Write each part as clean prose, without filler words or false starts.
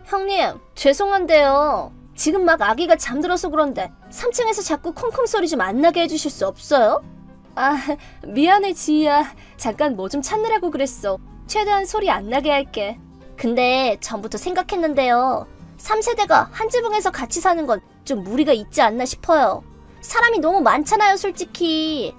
형님, 죄송한데요. 지금 막 아기가 잠들어서 그런데 3층에서 자꾸 콩콩 소리 좀 안 나게 해주실 수 없어요? 아, 미안해 지희야. 잠깐 뭐 좀 찾느라고 그랬어. 최대한 소리 안 나게 할게. 근데 전부터 생각했는데요. 3세대가 한 지붕에서 같이 사는 건 좀 무리가 있지 않나 싶어요. 사람이 너무 많잖아요, 솔직히.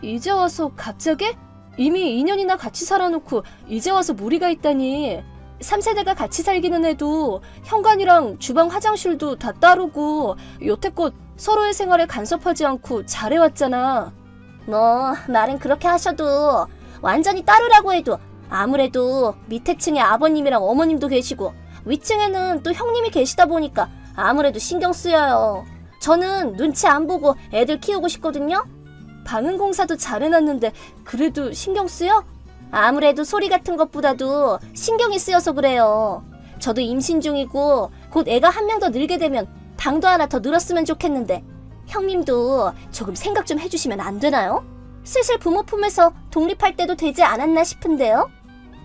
이제 와서 갑자기? 이미 2년이나 같이 살아놓고 이제 와서 무리가 있다니. 3세대가 같이 살기는 해도 현관이랑 주방 화장실도 다 따르고 여태껏 서로의 생활에 간섭하지 않고 잘해왔잖아. 뭐 말은 그렇게 하셔도 완전히 따르라고 해도 아무래도 밑에 층에 아버님이랑 어머님도 계시고 위층에는 또 형님이 계시다 보니까 아무래도 신경 쓰여요. 저는 눈치 안 보고 애들 키우고 싶거든요. 방음 공사도 잘 해놨는데 그래도 신경 쓰여? 아무래도 소리 같은 것보다도 신경이 쓰여서 그래요. 저도 임신 중이고 곧 애가 한 명 더 늘게 되면 방도 하나 더 늘었으면 좋겠는데 형님도 조금 생각 좀 해주시면 안 되나요? 슬슬 부모 품에서 독립할 때도 되지 않았나 싶은데요?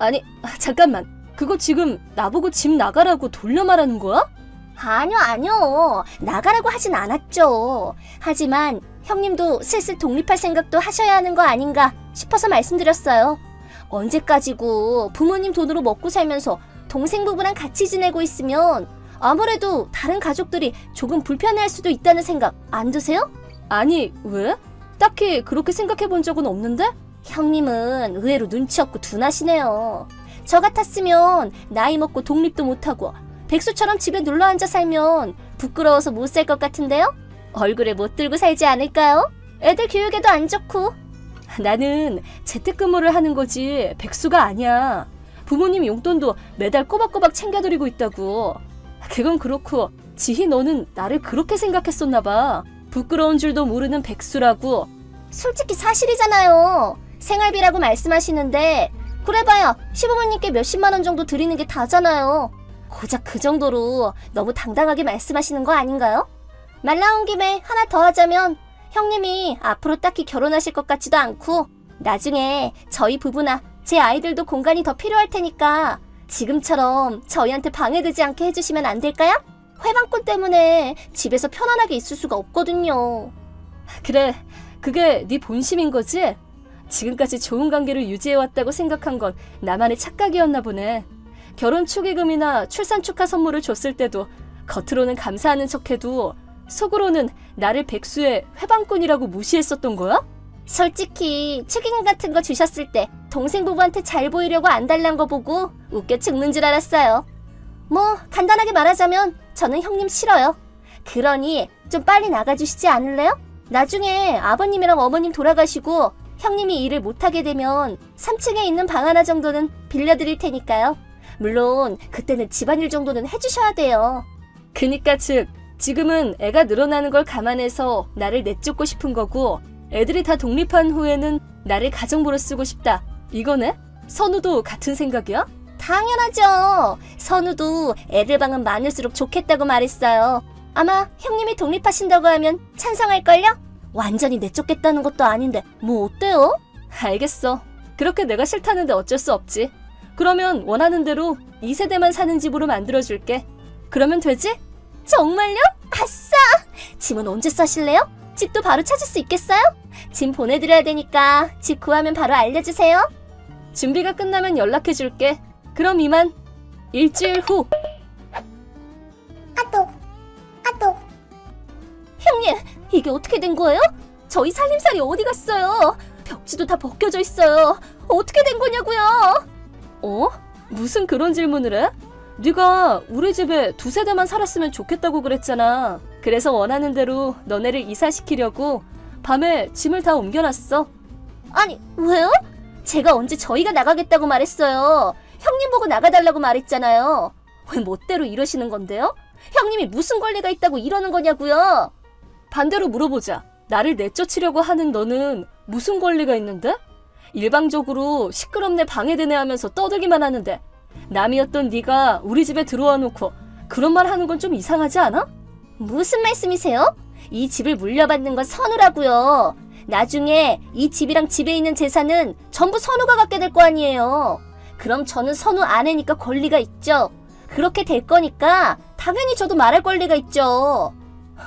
아니, 잠깐만. 그거 지금 나보고 집 나가라고 돌려 말하는 거야? 아니요. 나가라고 하진 않았죠. 하지만 형님도 슬슬 독립할 생각도 하셔야 하는 거 아닌가 싶어서 말씀드렸어요. 언제까지고 부모님 돈으로 먹고 살면서 동생 부부랑 같이 지내고 있으면 아무래도 다른 가족들이 조금 불편해할 수도 있다는 생각 안 드세요? 아니, 왜? 딱히 그렇게 생각해 본 적은 없는데? 형님은 의외로 눈치 없고 둔하시네요. 저 같았으면 나이 먹고 독립도 못하고 백수처럼 집에 눌러앉아 살면 부끄러워서 못 살 것 같은데요? 얼굴에 못 들고 살지 않을까요? 애들 교육에도 안 좋고. 나는 재택근무를 하는 거지 백수가 아니야. 부모님 용돈도 매달 꼬박꼬박 챙겨드리고 있다고. 그건 그렇고 지희 너는 나를 그렇게 생각했었나 봐. 부끄러운 줄도 모르는 백수라고. 솔직히 사실이잖아요. 생활비라고 말씀하시는데 그래봐야 시부모님께 몇십만 원 정도 드리는 게 다잖아요. 고작 그 정도로 너무 당당하게 말씀하시는 거 아닌가요? 말 나온 김에 하나 더 하자면 형님이 앞으로 딱히 결혼하실 것 같지도 않고 나중에 저희 부부나 제 아이들도 공간이 더 필요할 테니까 지금처럼 저희한테 방해되지 않게 해주시면 안 될까요? 회방꾼 때문에 집에서 편안하게 있을 수가 없거든요. 그래, 그게 네 본심인 거지? 지금까지 좋은 관계를 유지해왔다고 생각한 건 나만의 착각이었나 보네. 결혼 축의금이나 출산 축하 선물을 줬을 때도 겉으로는 감사하는 척해도 속으로는 나를 백수의 회방꾼이라고 무시했었던 거야? 솔직히 축의금 같은 거 주셨을 때 동생 부부한테 잘 보이려고 안 달란 거 보고 웃겨 죽는 줄 알았어요. 뭐 간단하게 말하자면 저는 형님 싫어요. 그러니 좀 빨리 나가주시지 않을래요? 나중에 아버님이랑 어머님 돌아가시고 형님이 일을 못하게 되면 3층에 있는 방 하나 정도는 빌려드릴 테니까요. 물론 그때는 집안일 정도는 해주셔야 돼요. 그니까 즉 지금은 애가 늘어나는 걸 감안해서 나를 내쫓고 싶은 거고 애들이 다 독립한 후에는 나를 가정부로 쓰고 싶다. 이거네? 선우도 같은 생각이야? 당연하죠. 선우도 애들 방은 많을수록 좋겠다고 말했어요. 아마 형님이 독립하신다고 하면 찬성할걸요? 완전히 내쫓겠다는 것도 아닌데 뭐 어때요? 알겠어. 그렇게 내가 싫다는데 어쩔 수 없지. 그러면 원하는 대로 2세대만 사는 집으로 만들어줄게. 그러면 되지? 정말요? 아싸! 짐은 언제 싸실래요? 집도 바로 찾을 수 있겠어요? 짐 보내드려야 되니까 집 구하면 바로 알려주세요. 준비가 끝나면 연락해줄게. 그럼 이만. 일주일 후. 아또. 형님, 이게 어떻게 된 거예요? 저희 살림살이 어디 갔어요? 벽지도 다 벗겨져 있어요. 어떻게 된 거냐고요? 어? 무슨 그런 질문을 해? 네가 우리 집에 2세대만 살았으면 좋겠다고 그랬잖아. 그래서 원하는 대로 너네를 이사시키려고 밤에 짐을 다 옮겨놨어. 아니, 왜요? 제가 언제 저희가 나가겠다고 말했어요. 형님 보고 나가달라고 말했잖아요. 왜 멋대로 이러시는 건데요? 형님이 무슨 권리가 있다고 이러는 거냐고요? 반대로 물어보자. 나를 내쫓으려고 하는 너는 무슨 권리가 있는데? 일방적으로 시끄럽네 방해되네 하면서 떠들기만 하는데 남이었던 네가 우리 집에 들어와 놓고 그런 말 하는 건 좀 이상하지 않아? 무슨 말씀이세요? 이 집을 물려받는 건 선우라고요. 나중에 이 집이랑 집에 있는 재산은 전부 선우가 갖게 될 거 아니에요. 그럼 저는 선우 아내니까 권리가 있죠. 그렇게 될 거니까 당연히 저도 말할 권리가 있죠.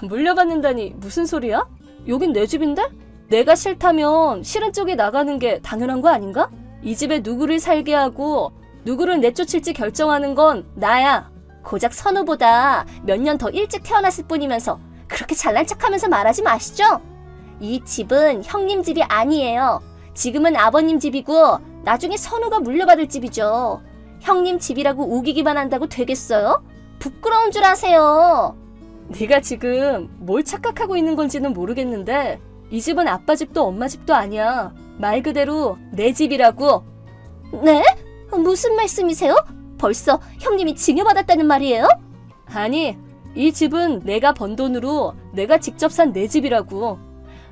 물려받는다니 무슨 소리야? 여긴 내 집인데? 내가 싫다면 싫은 쪽에 나가는 게 당연한 거 아닌가? 이 집에 누구를 살게 하고 누구를 내쫓을지 결정하는 건 나야. 고작 선우보다 몇 년 더 일찍 태어났을 뿐이면서 그렇게 잘난 척하면서 말하지 마시죠. 이 집은 형님 집이 아니에요. 지금은 아버님 집이고 나중에 선우가 물려받을 집이죠. 형님 집이라고 우기기만 한다고 되겠어요? 부끄러운 줄 아세요. 네가 지금 뭘 착각하고 있는 건지는 모르겠는데 이 집은 아빠 집도 엄마 집도 아니야. 말 그대로 내 집이라고. 네? 무슨 말씀이세요? 벌써 형님이 증여받았다는 말이에요? 아니, 이 집은 내가 번 돈으로 내가 직접 산 내 집이라고.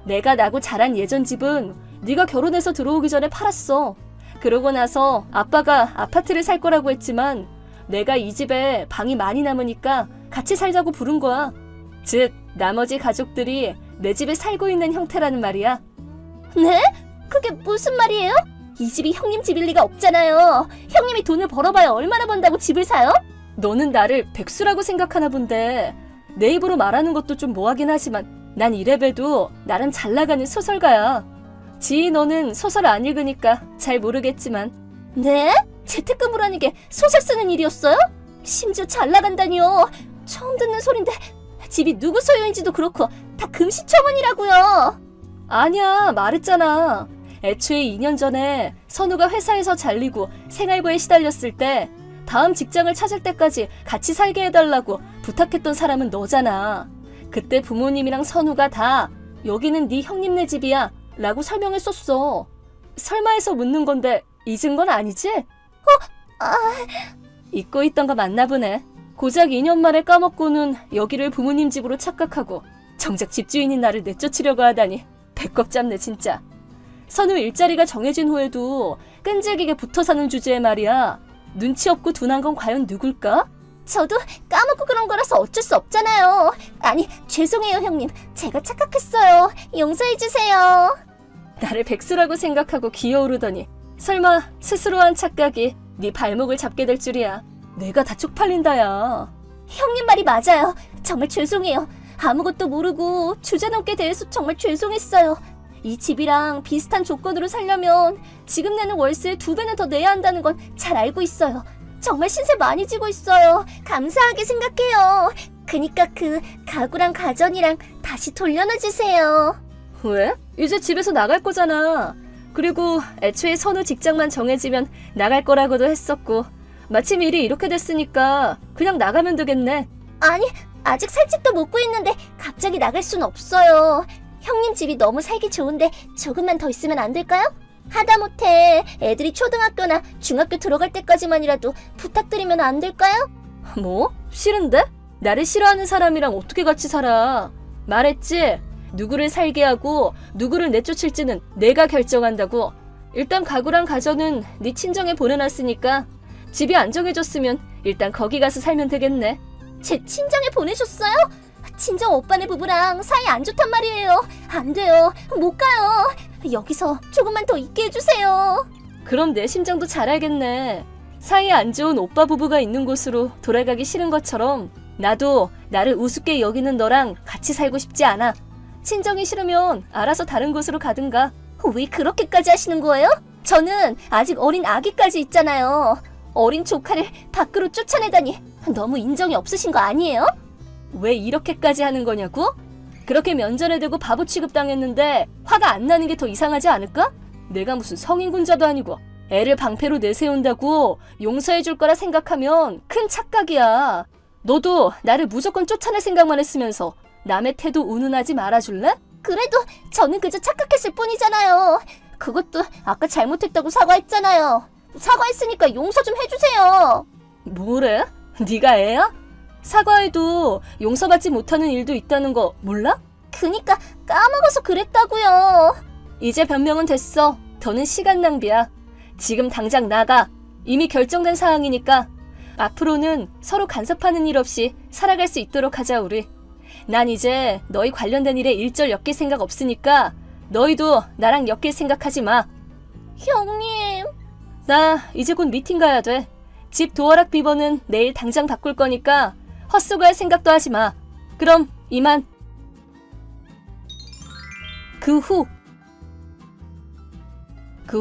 내가 나고 자란 예전 집은 네가 결혼해서 들어오기 전에 팔았어. 그러고 나서 아빠가 아파트를 살 거라고 했지만 내가 이 집에 방이 많이 남으니까 같이 살자고 부른 거야. 즉, 나머지 가족들이 내 집에 살고 있는 형태라는 말이야. 네? 그게 무슨 말이에요? 이 집이 형님 집일 리가 없잖아요. 형님이 돈을 벌어봐야 얼마나 번다고 집을 사요? 너는 나를 백수라고 생각하나 본데 내 입으로 말하는 것도 좀 뭐하긴 하지만 난 이래봬도 나름 잘 나가는 소설가야. 지희 너는 소설 안 읽으니까 잘 모르겠지만. 네? 재택근무라는 게 소설 쓰는 일이었어요? 심지어 잘 나간다니요. 처음 듣는 소린데 집이 누구 소유인지도 그렇고 다 금시초문이라고요. 아니야, 말했잖아. 애초에 2년 전에 선우가 회사에서 잘리고 생활고에 시달렸을 때 다음 직장을 찾을 때까지 같이 살게 해달라고 부탁했던 사람은 너잖아. 그때 부모님이랑 선우가 다 여기는 네 형님네 집이야 라고 설명했었어. 설마 해서 묻는 건데 잊은 건 아니지? 잊고 있던 거 맞나 보네. 고작 2년 만에 까먹고는 여기를 부모님 집으로 착각하고 정작 집주인인 나를 내쫓으려고 하다니 배꼽 잡네 진짜. 선우 일자리가 정해진 후에도 끈질기게 붙어 사는 주제에 말이야. 눈치 없고 둔한 건 과연 누굴까? 저도 까먹고 그런 거라서 어쩔 수 없잖아요. 아니, 죄송해요 형님. 제가 착각했어요. 용서해주세요. 나를 백수라고 생각하고 기어오르더니 설마 스스로 한 착각이 네 발목을 잡게 될 줄이야. 내가 다 쪽팔린다야. 형님 말이 맞아요. 정말 죄송해요. 아무것도 모르고 주제넘게 대해서 정말 죄송했어요. 이 집이랑 비슷한 조건으로 살려면 지금 내는 월세의 2배는 더 내야 한다는 건 잘 알고 있어요. 정말 신세 많이 지고 있어요. 감사하게 생각해요. 그니까 그 가구랑 가전이랑 다시 돌려놔주세요. 왜? 이제 집에서 나갈 거잖아. 그리고 애초에 선우 직장만 정해지면 나갈 거라고도 했었고 마침 일이 이렇게 됐으니까 그냥 나가면 되겠네. 아니, 아직 살 집도 못 구했는데 갑자기 나갈 순 없어요. 형님 집이 너무 살기 좋은데 조금만 더 있으면 안 될까요? 하다못해 애들이 초등학교나 중학교 들어갈 때까지만이라도 부탁드리면 안 될까요? 뭐? 싫은데? 나를 싫어하는 사람이랑 어떻게 같이 살아? 말했지? 누구를 살게 하고 누구를 내쫓을지는 내가 결정한다고. 일단 가구랑 가전은 네 친정에 보내놨으니까 집이 안 정해졌으면 일단 거기 가서 살면 되겠네. 제 친정에 보내셨어요? 친정 오빠네 부부랑 사이 안 좋단 말이에요. 안 돼요. 못 가요. 여기서 조금만 더 있게 해주세요. 그럼 내 심정도 잘 알겠네. 사이 안 좋은 오빠 부부가 있는 곳으로 돌아가기 싫은 것처럼 나도 나를 우습게 여기는 너랑 같이 살고 싶지 않아. 친정이 싫으면 알아서 다른 곳으로 가든가. 왜 그렇게까지 하시는 거예요? 저는 아직 어린 아기까지 있잖아요. 어린 조카를 밖으로 쫓아내다니 너무 인정이 없으신 거 아니에요? 왜 이렇게까지 하는 거냐고? 그렇게 면전에 대고 바보 취급당했는데 화가 안 나는 게 더 이상하지 않을까? 내가 무슨 성인군자도 아니고 애를 방패로 내세운다고 용서해줄 거라 생각하면 큰 착각이야. 너도 나를 무조건 쫓아낼 생각만 했으면서 남의 태도 운운하지 말아줄래? 그래도 저는 그저 착각했을 뿐이잖아요. 그것도 아까 잘못했다고 사과했잖아요. 사과했으니까 용서 좀 해주세요. 뭐래? 네가 애야? 사과해도 용서받지 못하는 일도 있다는 거 몰라? 그니까 까먹어서 그랬다고요. 이제 변명은 됐어. 더는 시간 낭비야. 지금 당장 나가. 이미 결정된 사항이니까 앞으로는 서로 간섭하는 일 없이 살아갈 수 있도록 하자 우리. 난 이제 너희 관련된 일에 일절 엮일 생각 없으니까 너희도 나랑 엮일 생각하지 마. 형님. 나 이제 곧 미팅 가야 돼. 집 도어락 비번은 내일 당장 바꿀 거니까 헛수고할 생각도 하지 마. 그럼 이만. 그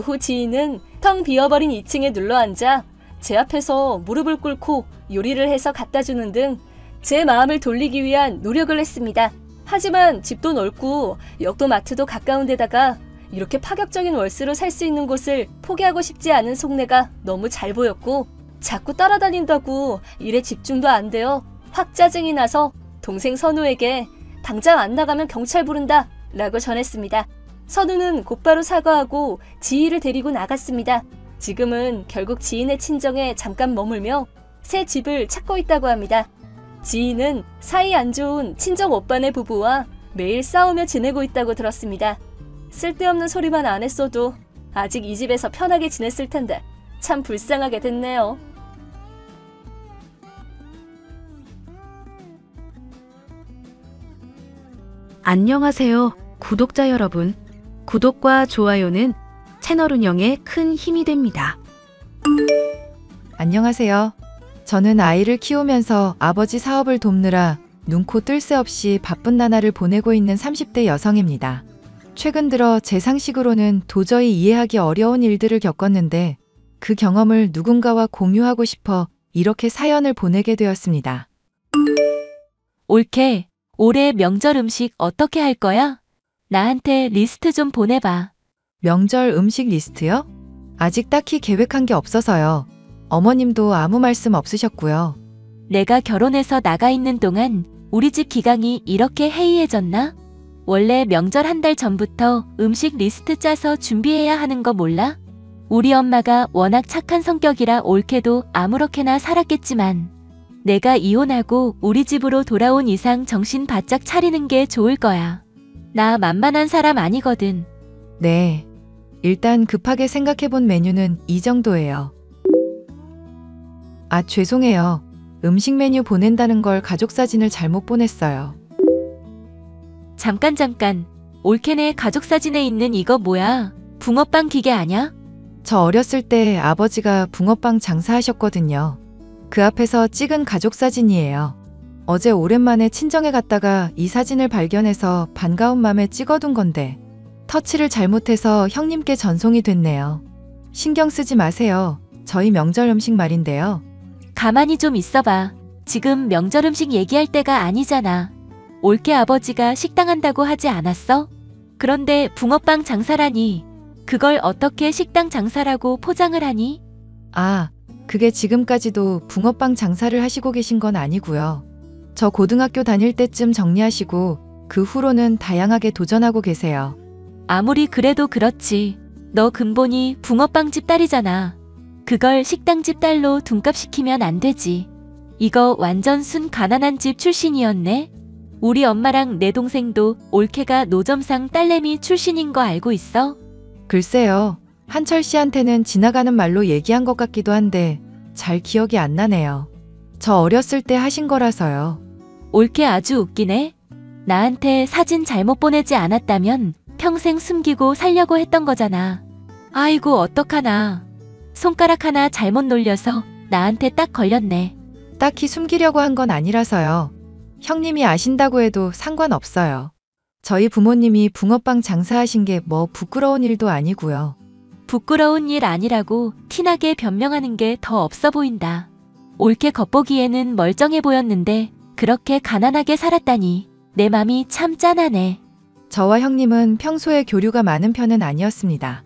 후 지인은 텅 비어버린 2층에 눌러앉아 제 앞에서 무릎을 꿇고 요리를 해서 갖다 주는 등 제 마음을 돌리기 위한 노력을 했습니다. 하지만 집도 넓고 역도 마트도 가까운 데다가 이렇게 파격적인 월세로 살 수 있는 곳을 포기하고 싶지 않은 속내가 너무 잘 보였고 자꾸 따라다닌다고 일에 집중도 안 되어 확 짜증이 나서 동생 선우에게 당장 안 나가면 경찰 부른다 라고 전했습니다. 선우는 곧바로 사과하고 지희를 데리고 나갔습니다. 지금은 결국 지인의 친정에 잠깐 머물며 새 집을 찾고 있다고 합니다. 지희는 사이 안 좋은 친정 오빠네 부부와 매일 싸우며 지내고 있다고 들었습니다. 쓸데없는 소리만 안 했어도 아직 이 집에서 편하게 지냈을 텐데 참 불쌍하게 됐네요. 안녕하세요, 구독자 여러분. 구독과 좋아요는 채널 운영에 큰 힘이 됩니다. 안녕하세요. 저는 아이를 키우면서 아버지 사업을 돕느라 눈코 뜰 새 없이 바쁜 나날을 보내고 있는 30대 여성입니다. 최근 들어 제 상식으로는 도저히 이해하기 어려운 일들을 겪었는데 그 경험을 누군가와 공유하고 싶어 이렇게 사연을 보내게 되었습니다. 올케, 올해 명절 음식 어떻게 할 거야? 나한테 리스트 좀 보내봐. 명절 음식 리스트요? 아직 딱히 계획한 게 없어서요. 어머님도 아무 말씀 없으셨고요. 내가 결혼해서 나가 있는 동안 우리 집 기강이 이렇게 해이해졌나? 원래 명절 한 달 전부터 음식 리스트 짜서 준비해야 하는 거 몰라? 우리 엄마가 워낙 착한 성격이라 올케도 아무렇게나 살았겠지만 내가 이혼하고 우리 집으로 돌아온 이상 정신 바짝 차리는 게 좋을 거야. 나 만만한 사람 아니거든. 네. 일단 급하게 생각해본 메뉴는 이 정도예요. 아, 죄송해요. 음식 메뉴 보낸다는 걸 가족 사진을 잘못 보냈어요. 잠깐. 올케네 가족 사진에 있는 이거 뭐야? 붕어빵 기계 아냐? 저 어렸을 때 아버지가 붕어빵 장사하셨거든요. 그 앞에서 찍은 가족 사진이에요. 어제 오랜만에 친정에 갔다가 이 사진을 발견해서 반가운 맘에 찍어둔 건데 터치를 잘못해서 형님께 전송이 됐네요. 신경 쓰지 마세요. 저희 명절 음식 말인데요. 가만히 좀 있어봐. 지금 명절 음식 얘기할 때가 아니잖아. 올케 아버지가 식당 한다고 하지 않았어? 그런데 붕어빵 장사라니. 그걸 어떻게 식당 장사라고 포장을 하니? 아, 그게 지금까지도 붕어빵 장사를 하시고 계신 건 아니고요. 저 고등학교 다닐 때쯤 정리하시고 그 후로는 다양하게 도전하고 계세요. 아무리 그래도 그렇지. 너 근본이 붕어빵집 딸이잖아. 그걸 식당집 딸로 둔갑시키면 안 되지. 이거 완전 순 가난한 집 출신이었네. 우리 엄마랑 내 동생도 올케가 노점상 딸내미 출신인 거 알고 있어? 글쎄요. 한철 씨한테는 지나가는 말로 얘기한 것 같기도 한데 잘 기억이 안 나네요. 저 어렸을 때 하신 거라서요. 올케 아주 웃기네. 나한테 사진 잘못 보내지 않았다면 평생 숨기고 살려고 했던 거잖아. 아이고 어떡하나. 손가락 하나 잘못 놀려서 나한테 딱 걸렸네. 딱히 숨기려고 한 건 아니라서요. 형님이 아신다고 해도 상관없어요. 저희 부모님이 붕어빵 장사하신 게 뭐 부끄러운 일도 아니고요. 부끄러운 일 아니라고 티나게 변명하는 게 더 없어 보인다. 올케 겉보기에는 멀쩡해 보였는데 그렇게 가난하게 살았다니 내 맘이 참 짠하네. 저와 형님은 평소에 교류가 많은 편은 아니었습니다.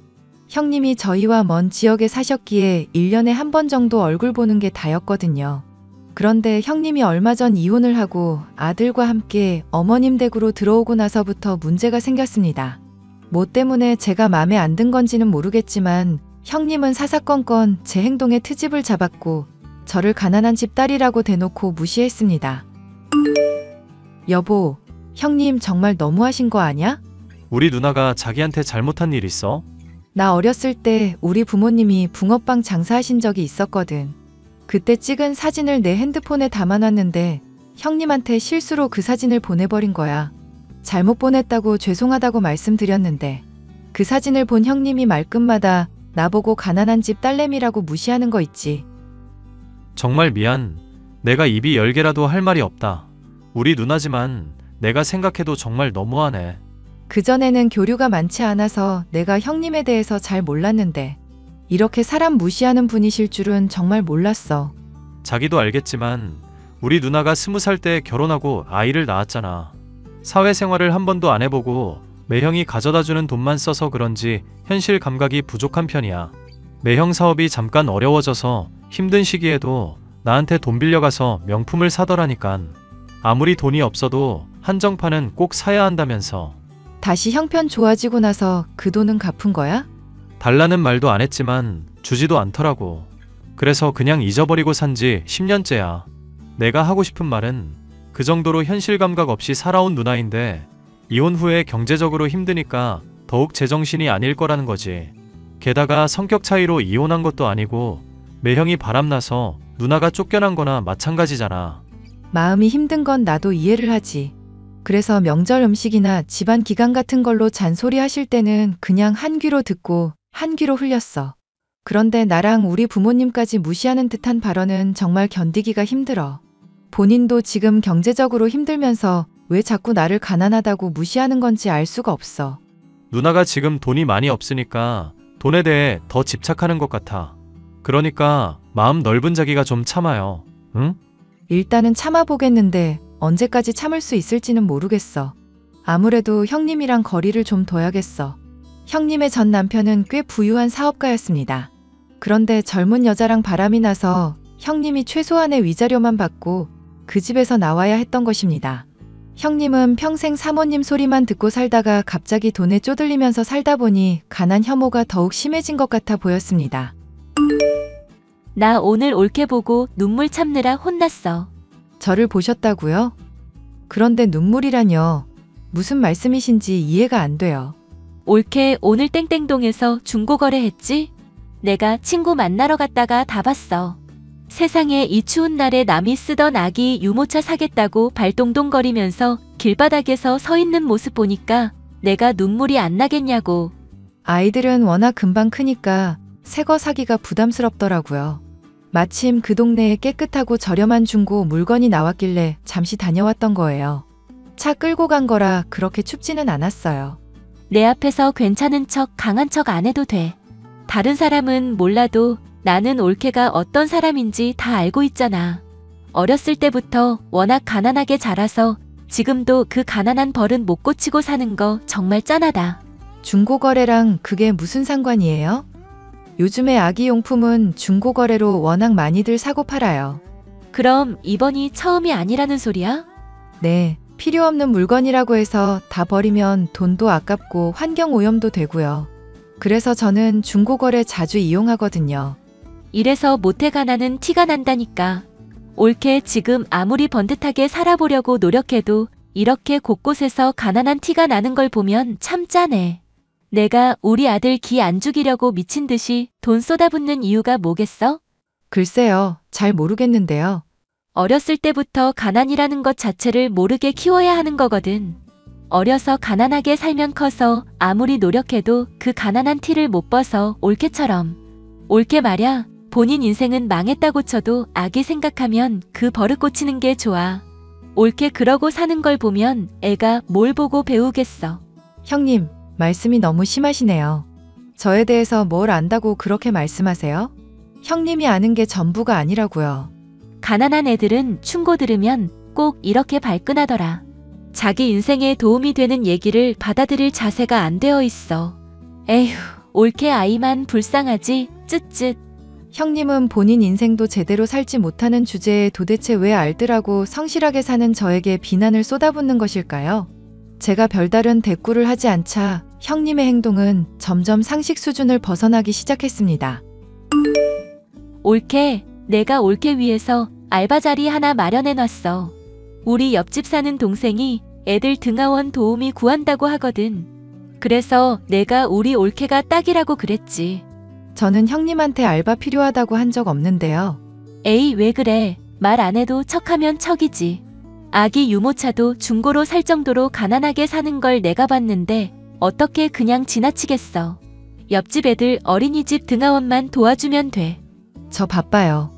형님이 저희와 먼 지역에 사셨기에 1년에 한 번 정도 얼굴 보는 게 다였거든요. 그런데 형님이 얼마 전 이혼을 하고 아들과 함께 어머님 댁으로 들어오고 나서부터 문제가 생겼습니다. 뭐 때문에 제가 마음에 안 든 건지는 모르겠지만 형님은 사사건건 제 행동에 트집을 잡았고 저를 가난한 집 딸이라고 대놓고 무시했습니다. 여보, 형님 정말 너무하신 거 아냐? 우리 누나가 자기한테 잘못한 일 있어? 나 어렸을 때 우리 부모님이 붕어빵 장사하신 적이 있었거든. 그때 찍은 사진을 내 핸드폰에 담아놨는데 형님한테 실수로 그 사진을 보내버린 거야. 잘못 보냈다고 죄송하다고 말씀드렸는데 그 사진을 본 형님이 말끝마다 나보고 가난한 집 딸내미라고 무시하는 거 있지. 정말 미안. 내가 입이 10개라도 할 말이 없다. 우리 누나지만 내가 생각해도 정말 너무하네. 그전에는 교류가 많지 않아서 내가 형님에 대해서 잘 몰랐는데 이렇게 사람 무시하는 분이실 줄은 정말 몰랐어. 자기도 알겠지만 우리 누나가 20살 때 결혼하고 아이를 낳았잖아. 사회생활을 한 번도 안 해보고 매형이 가져다주는 돈만 써서 그런지 현실 감각이 부족한 편이야. 매형 사업이 잠깐 어려워져서 힘든 시기에도 나한테 돈 빌려가서 명품을 사더라니깐. 아무리 돈이 없어도 한정판은 꼭 사야 한다면서. 다시 형편 좋아지고 나서 그 돈은 갚은 거야? 달라는 말도 안 했지만 주지도 않더라고. 그래서 그냥 잊어버리고 산지 10년째야. 내가 하고 싶은 말은 그 정도로 현실 감각 없이 살아온 누나인데 이혼 후에 경제적으로 힘드니까 더욱 제정신이 아닐 거라는 거지. 게다가 성격 차이로 이혼한 것도 아니고 매형이 바람나서 누나가 쫓겨난 거나 마찬가지잖아. 마음이 힘든 건 나도 이해를 하지. 그래서 명절 음식이나 집안 기간 같은 걸로 잔소리 하실 때는 그냥 한 귀로 듣고 한 귀로 흘렸어. 그런데 나랑 우리 부모님까지 무시하는 듯한 발언은 정말 견디기가 힘들어. 본인도 지금 경제적으로 힘들면서 왜 자꾸 나를 가난하다고 무시하는 건지 알 수가 없어. 누나가 지금 돈이 많이 없으니까 돈에 대해 더 집착하는 것 같아. 그러니까 마음 넓은 자기가 좀 참아요. 응? 일단은 참아보겠는데 언제까지 참을 수 있을지는 모르겠어. 아무래도 형님이랑 거리를 좀 둬야겠어. 형님의 전 남편은 꽤 부유한 사업가였습니다. 그런데 젊은 여자랑 바람이 나서 형님이 최소한의 위자료만 받고 그 집에서 나와야 했던 것입니다. 형님은 평생 사모님 소리만 듣고 살다가 갑자기 돈에 쪼들리면서 살다 보니 가난 혐오가 더욱 심해진 것 같아 보였습니다. 나 오늘 올케 보고 눈물 참느라 혼났어. 저를 보셨다고요? 그런데 눈물이라뇨. 무슨 말씀이신지 이해가 안 돼요. 올케 오늘 땡땡동에서 중고거래했지? 내가 친구 만나러 갔다가 다 봤어. 세상에 이 추운 날에 남이 쓰던 아기 유모차 사겠다고 발동동거리면서 길바닥에서 서 있는 모습 보니까 내가 눈물이 안 나겠냐고. 아이들은 워낙 금방 크니까 새거 사기가 부담스럽더라고요. 마침 그 동네에 깨끗하고 저렴한 중고 물건이 나왔길래 잠시 다녀왔던 거예요. 차 끌고 간 거라 그렇게 춥지는 않았어요. 내 앞에서 괜찮은 척 강한 척 안 해도 돼. 다른 사람은 몰라도 나는 올케가 어떤 사람인지 다 알고 있잖아. 어렸을 때부터 워낙 가난하게 자라서 지금도 그 가난한 버릇 못 고치고 사는 거 정말 짠하다. 중고거래랑 그게 무슨 상관이에요? 요즘에 아기용품은 중고거래로 워낙 많이들 사고 팔아요. 그럼 이번이 처음이 아니라는 소리야? 네, 필요 없는 물건이라고 해서 다 버리면 돈도 아깝고 환경오염도 되고요. 그래서 저는 중고거래 자주 이용하거든요. 이래서 모태 가난은 티가 난다니까. 올케 지금 아무리 번듯하게 살아보려고 노력해도 이렇게 곳곳에서 가난한 티가 나는 걸 보면 참 짠해. 내가 우리 아들 기 안 죽이려고 미친 듯이 돈 쏟아붓는 이유가 뭐겠어? 글쎄요, 잘 모르겠는데요. 어렸을 때부터 가난이라는 것 자체를 모르게 키워야 하는 거거든. 어려서 가난하게 살면 커서 아무리 노력해도 그 가난한 티를 못 벗어 올케처럼. 올케 말야, 본인 인생은 망했다고 쳐도 아기 생각하면 그 버릇 고치는 게 좋아. 올케 그러고 사는 걸 보면 애가 뭘 보고 배우겠어. 형님, 말씀이 너무 심하시네요. 저에 대해서 뭘 안다고 그렇게 말씀하세요? 형님이 아는 게 전부가 아니라고요. 가난한 애들은 충고 들으면 꼭 이렇게 발끈하더라. 자기 인생에 도움이 되는 얘기를 받아들일 자세가 안 되어 있어. 에휴, 올케 아이만 불쌍하지, 쯧쯧. 형님은 본인 인생도 제대로 살지 못하는 주제에 도대체 왜 알뜰하고 성실하게 사는 저에게 비난을 쏟아붓는 것일까요? 제가 별다른 대꾸를 하지 않자 형님의 행동은 점점 상식 수준을 벗어나기 시작했습니다. 올케, 내가 올케 위해서 알바 자리 하나 마련해놨어. 우리 옆집 사는 동생이 애들 등하원 도우미 구한다고 하거든. 그래서 내가 우리 올케가 딱이라고 그랬지. 저는 형님한테 알바 필요하다고 한 적 없는데요. 에이, 왜 그래. 말 안 해도 척하면 척이지. 아기 유모차도 중고로 살 정도로 가난하게 사는 걸 내가 봤는데 어떻게 그냥 지나치겠어. 옆집 애들 어린이집 등하원만 도와주면 돼. 저 바빠요.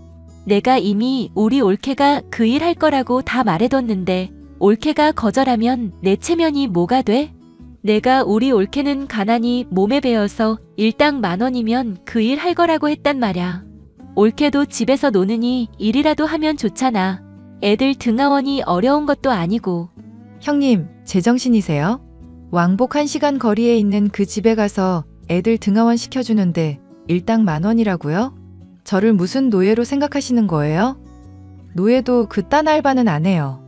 내가 이미 우리 올케가 그 일 할 거라고 다 말해뒀는데 올케가 거절하면 내 체면이 뭐가 돼? 내가 우리 올케는 가난이 몸에 배어서 일당 10,000원이면 그 일 할 거라고 했단 말야. 올케도 집에서 노느니 일이라도 하면 좋잖아. 애들 등하원이 어려운 것도 아니고. 형님, 제정신이세요? 왕복 1시간 거리에 있는 그 집에 가서 애들 등하원 시켜주는데 일당 10,000원이라고요? 저를 무슨 노예로 생각하시는 거예요? 노예도 그딴 알바는 안 해요.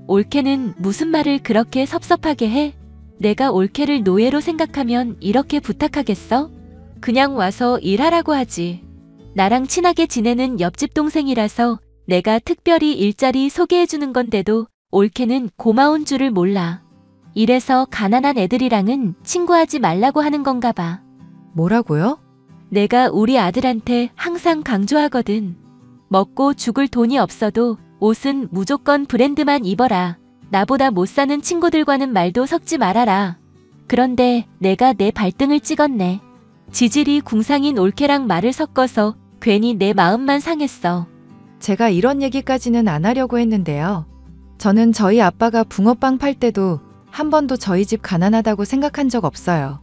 올케는 무슨 말을 그렇게 섭섭하게 해? 내가 올케를 노예로 생각하면 이렇게 부탁하겠어? 그냥 와서 일하라고 하지. 나랑 친하게 지내는 옆집 동생이라서 내가 특별히 일자리 소개해주는 건데도 올케는 고마운 줄을 몰라. 이래서 가난한 애들이랑은 친구하지 말라고 하는 건가 봐. 뭐라고요? 내가 우리 아들한테 항상 강조하거든. 먹고 죽을 돈이 없어도 옷은 무조건 브랜드만 입어라. 나보다 못 사는 친구들과는 말도 섞지 말아라. 그런데 내가 내 발등을 찍었네. 지질이 궁상인 올케랑 말을 섞어서 괜히 내 마음만 상했어. 제가 이런 얘기까지는 안 하려고 했는데요. 저는 저희 아빠가 붕어빵 팔 때도 한 번도 저희 집 가난하다고 생각한 적 없어요.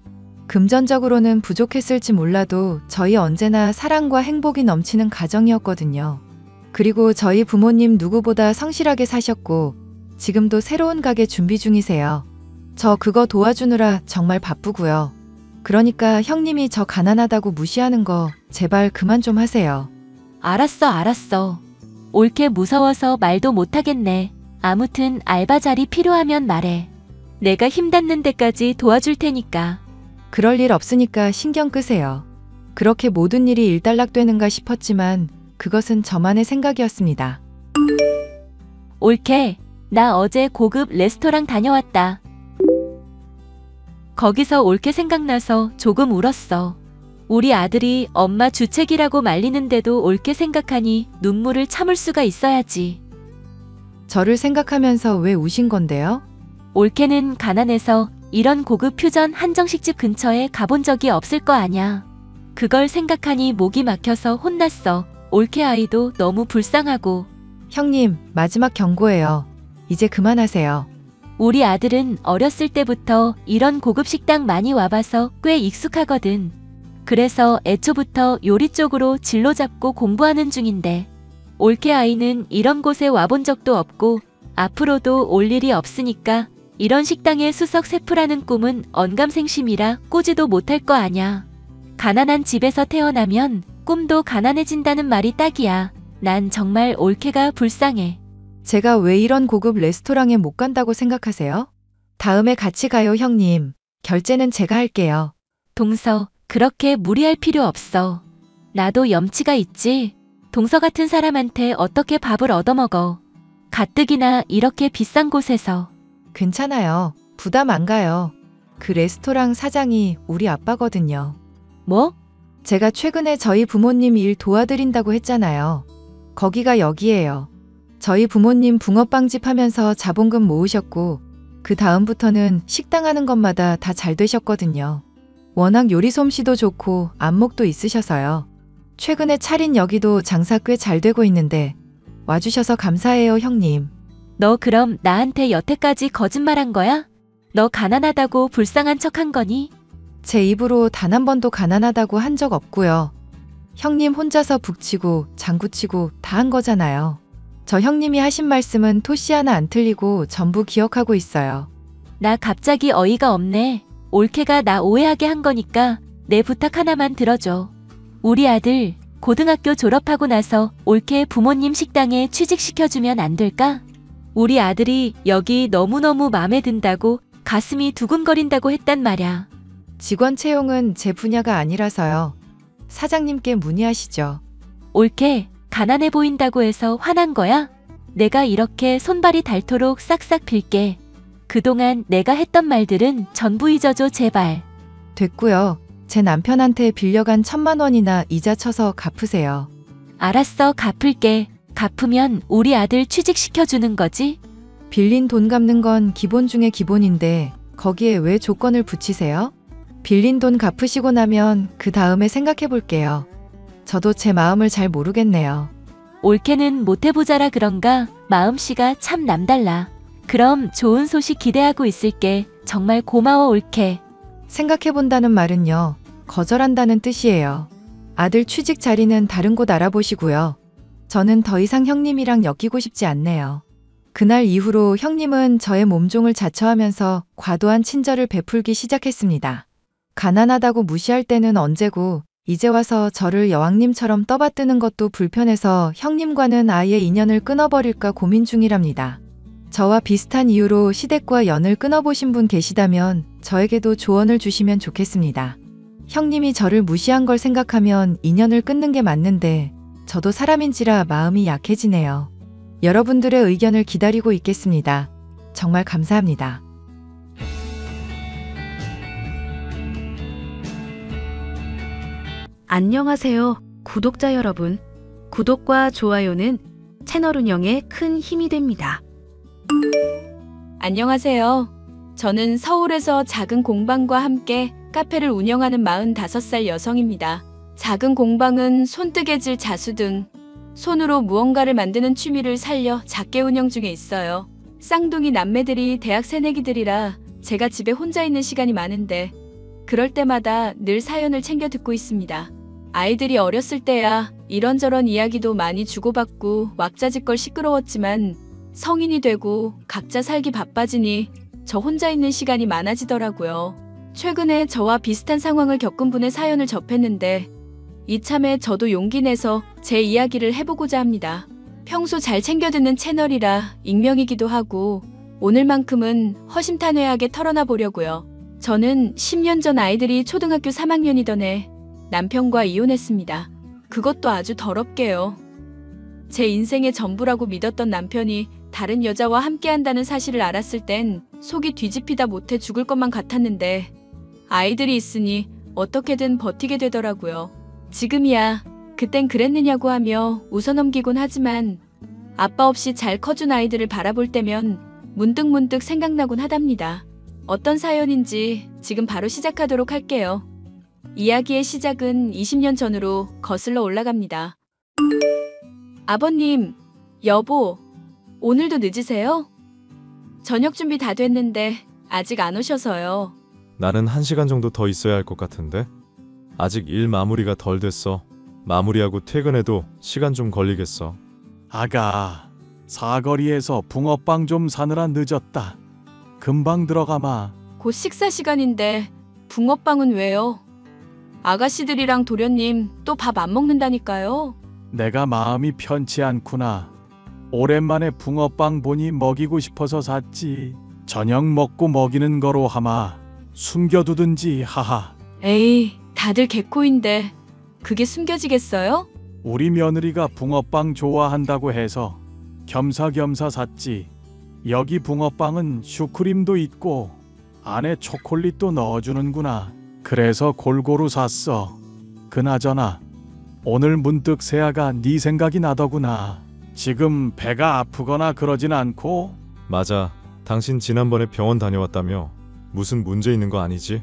금전적으로는 부족했을지 몰라도 저희 언제나 사랑과 행복이 넘치는 가정이었거든요. 그리고 저희 부모님 누구보다 성실하게 사셨고 지금도 새로운 가게 준비 중이세요. 저 그거 도와주느라 정말 바쁘고요. 그러니까 형님이 저 가난하다고 무시하는 거 제발 그만 좀 하세요. 알았어. 올케 무서워서 말도 못하겠네. 아무튼 알바 자리 필요하면 말해. 내가 힘 닿는 데까지 도와줄 테니까. 그럴 일 없으니까 신경 끄세요. 그렇게 모든 일이 일단락되는가 싶었지만 그것은 저만의 생각이었습니다. 올케, 나 어제 고급 레스토랑 다녀왔다. 거기서 올케 생각나서 조금 울었어. 우리 아들이 엄마 주책이라고 말리는데도 올케 생각하니 눈물을 참을 수가 있어야지. 저를 생각하면서 왜 우신 건데요? 올케는 가난해서 이런 고급 퓨전 한정식집 근처에 가본 적이 없을 거 아냐. 그걸 생각하니 목이 막혀서 혼났어. 올케 아이도 너무 불쌍하고. 형님, 마지막 경고예요. 이제 그만하세요. 우리 아들은 어렸을 때부터 이런 고급 식당 많이 와봐서 꽤 익숙하거든. 그래서 애초부터 요리 쪽으로 진로 잡고 공부하는 중인데 올케 아이는 이런 곳에 와본 적도 없고 앞으로도 올 일이 없으니까 이런 식당의 수석 셰프라는 꿈은 언감생심이라 꾸지도 못할 거 아냐. 가난한 집에서 태어나면 꿈도 가난해진다는 말이 딱이야. 난 정말 올케가 불쌍해. 제가 왜 이런 고급 레스토랑에 못 간다고 생각하세요? 다음에 같이 가요, 형님. 결제는 제가 할게요. 동서, 그렇게 무리할 필요 없어. 나도 염치가 있지. 동서 같은 사람한테 어떻게 밥을 얻어먹어. 가뜩이나 이렇게 비싼 곳에서. 괜찮아요. 부담 안 가요. 그 레스토랑 사장이 우리 아빠거든요. 뭐? 제가 최근에 저희 부모님 일 도와드린다고 했잖아요. 거기가 여기예요. 저희 부모님 붕어빵집 하면서 자본금 모으셨고 그 다음부터는 식당 하는 것마다 다 잘 되셨거든요. 워낙 요리 솜씨도 좋고 안목도 있으셔서요. 최근에 차린 여기도 장사 꽤 잘 되고 있는데 와주셔서 감사해요, 형님. 너 그럼 나한테 여태까지 거짓말한 거야? 너 가난하다고 불쌍한 척한 거니? 제 입으로 단 한 번도 가난하다고 한 적 없고요. 형님 혼자서 북치고 장구치고 다 한 거잖아요. 저 형님이 하신 말씀은 토씨 하나 안 틀리고 전부 기억하고 있어요. 나 갑자기 어이가 없네. 올케가 나 오해하게 한 거니까 내 부탁 하나만 들어줘. 우리 아들 고등학교 졸업하고 나서 올케 부모님 식당에 취직시켜주면 안 될까? 우리 아들이 여기 너무너무 마음에 든다고 가슴이 두근거린다고 했단 말야. 직원 채용은 제 분야가 아니라서요. 사장님께 문의하시죠. 올케, 가난해 보인다고 해서 화난 거야? 내가 이렇게 손발이 닳도록 싹싹 빌게. 그동안 내가 했던 말들은 전부 잊어줘, 제발. 됐고요. 제 남편한테 빌려간 1,000만 원이나 이자 쳐서 갚으세요. 알았어, 갚을게. 갚으면 우리 아들 취직시켜주는 거지? 빌린 돈 갚는 건 기본 중에 기본인데 거기에 왜 조건을 붙이세요? 빌린 돈 갚으시고 나면 그 다음에 생각해 볼게요. 저도 제 마음을 잘 모르겠네요. 올케는 못해보자라 그런가 마음씨가 참 남달라. 그럼 좋은 소식 기대하고 있을게. 정말 고마워 올케. 생각해본다는 말은요, 거절한다는 뜻이에요. 아들 취직 자리는 다른 곳 알아보시고요. 저는 더 이상 형님이랑 엮이고 싶지 않네요. 그날 이후로 형님은 저의 몸종을 자처하면서 과도한 친절을 베풀기 시작했습니다. 가난하다고 무시할 때는 언제고, 이제 와서 저를 여왕님처럼 떠받드는 것도 불편해서 형님과는 아예 인연을 끊어버릴까 고민 중이랍니다. 저와 비슷한 이유로 시댁과 연을 끊어보신 분 계시다면 저에게도 조언을 주시면 좋겠습니다. 형님이 저를 무시한 걸 생각하면 인연을 끊는 게 맞는데 저도 사람인지라 마음이 약해지네요. 여러분들의 의견을 기다리고 있겠습니다. 정말 감사합니다. 안녕하세요, 구독자 여러분. 구독과 좋아요는 채널 운영에 큰 힘이 됩니다. 안녕하세요. 저는 서울에서 작은 공방과 함께 카페를 운영하는 45살 여성입니다. 작은 공방은 손뜨개질, 자수 등 손으로 무언가를 만드는 취미를 살려 작게 운영 중에 있어요. 쌍둥이 남매들이 대학 새내기들이라 제가 집에 혼자 있는 시간이 많은데 그럴 때마다 늘 사연을 챙겨 듣고 있습니다. 아이들이 어렸을 때야 이런저런 이야기도 많이 주고받고 왁자지껄 시끄러웠지만 성인이 되고 각자 살기 바빠지니 저 혼자 있는 시간이 많아지더라고요. 최근에 저와 비슷한 상황을 겪은 분의 사연을 접했는데 이참에 저도 용기 내서 제 이야기를 해보고자 합니다. 평소 잘 챙겨 듣는 채널이라 익명이기도 하고 오늘만큼은 허심탄회하게 털어놔 보려고요. 저는 10년 전 아이들이 초등학교 3학년이던 해 남편과 이혼했습니다. 그것도 아주 더럽게요. 제 인생의 전부라고 믿었던 남편이 다른 여자와 함께한다는 사실을 알았을 땐 속이 뒤집히다 못해 죽을 것만 같았는데 아이들이 있으니 어떻게든 버티게 되더라고요. 지금이야 그땐 그랬느냐고 하며 웃어넘기곤 하지만 아빠 없이 잘 커준 아이들을 바라볼 때면 문득문득 생각나곤 하답니다. 어떤 사연인지 지금 바로 시작하도록 할게요. 이야기의 시작은 20년 전으로 거슬러 올라갑니다. 아버님, 여보, 오늘도 늦으세요? 저녁 준비 다 됐는데 아직 안 오셔서요. 나는 1시간 정도 더 있어야 할 것 같은데? 아직 일 마무리가 덜 됐어. 마무리하고 퇴근해도 시간 좀 걸리겠어. 아가, 사거리에서 붕어빵 좀 사느라 늦었다. 금방 들어가마. 곧 식사 시간인데 붕어빵은 왜요? 아가씨들이랑 도련님 또 밥 안 먹는다니까요. 내가 마음이 편치 않구나. 오랜만에 붕어빵 보니 먹이고 싶어서 샀지. 저녁 먹고 먹이는 거로 하마. 숨겨두든지 하하. 에이, 다들 개코인데 그게 숨겨지겠어요? 우리 며느리가 붕어빵 좋아한다고 해서 겸사겸사 샀지. 여기 붕어빵은 슈크림도 있고 안에 초콜릿도 넣어주는구나. 그래서 골고루 샀어. 그나저나 오늘 문득 세아가 네 생각이 나더구나. 지금 배가 아프거나 그러진 않고? 맞아. 당신 지난번에 병원 다녀왔다며. 무슨 문제 있는 거 아니지?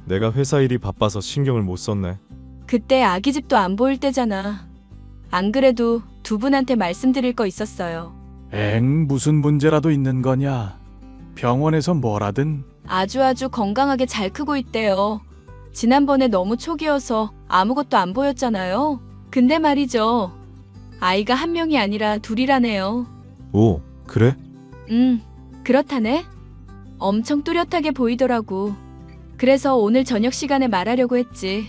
내가 회사 일이 바빠서 신경을 못 썼네. 그때 아기 집도 안 보일 때잖아. 안 그래도 두 분한테 말씀드릴 거 있었어요. 무슨 문제라도 있는 거냐? 병원에서 뭐라든? 아주 건강하게 잘 크고 있대요. 지난번에 너무 초기여서 아무것도 안 보였잖아요. 근데 말이죠. 아이가 한 명이 아니라 둘이라네요. 오, 그래? 그렇다네. 엄청 뚜렷하게 보이더라고. 그래서 오늘 저녁 시간에 말하려고 했지.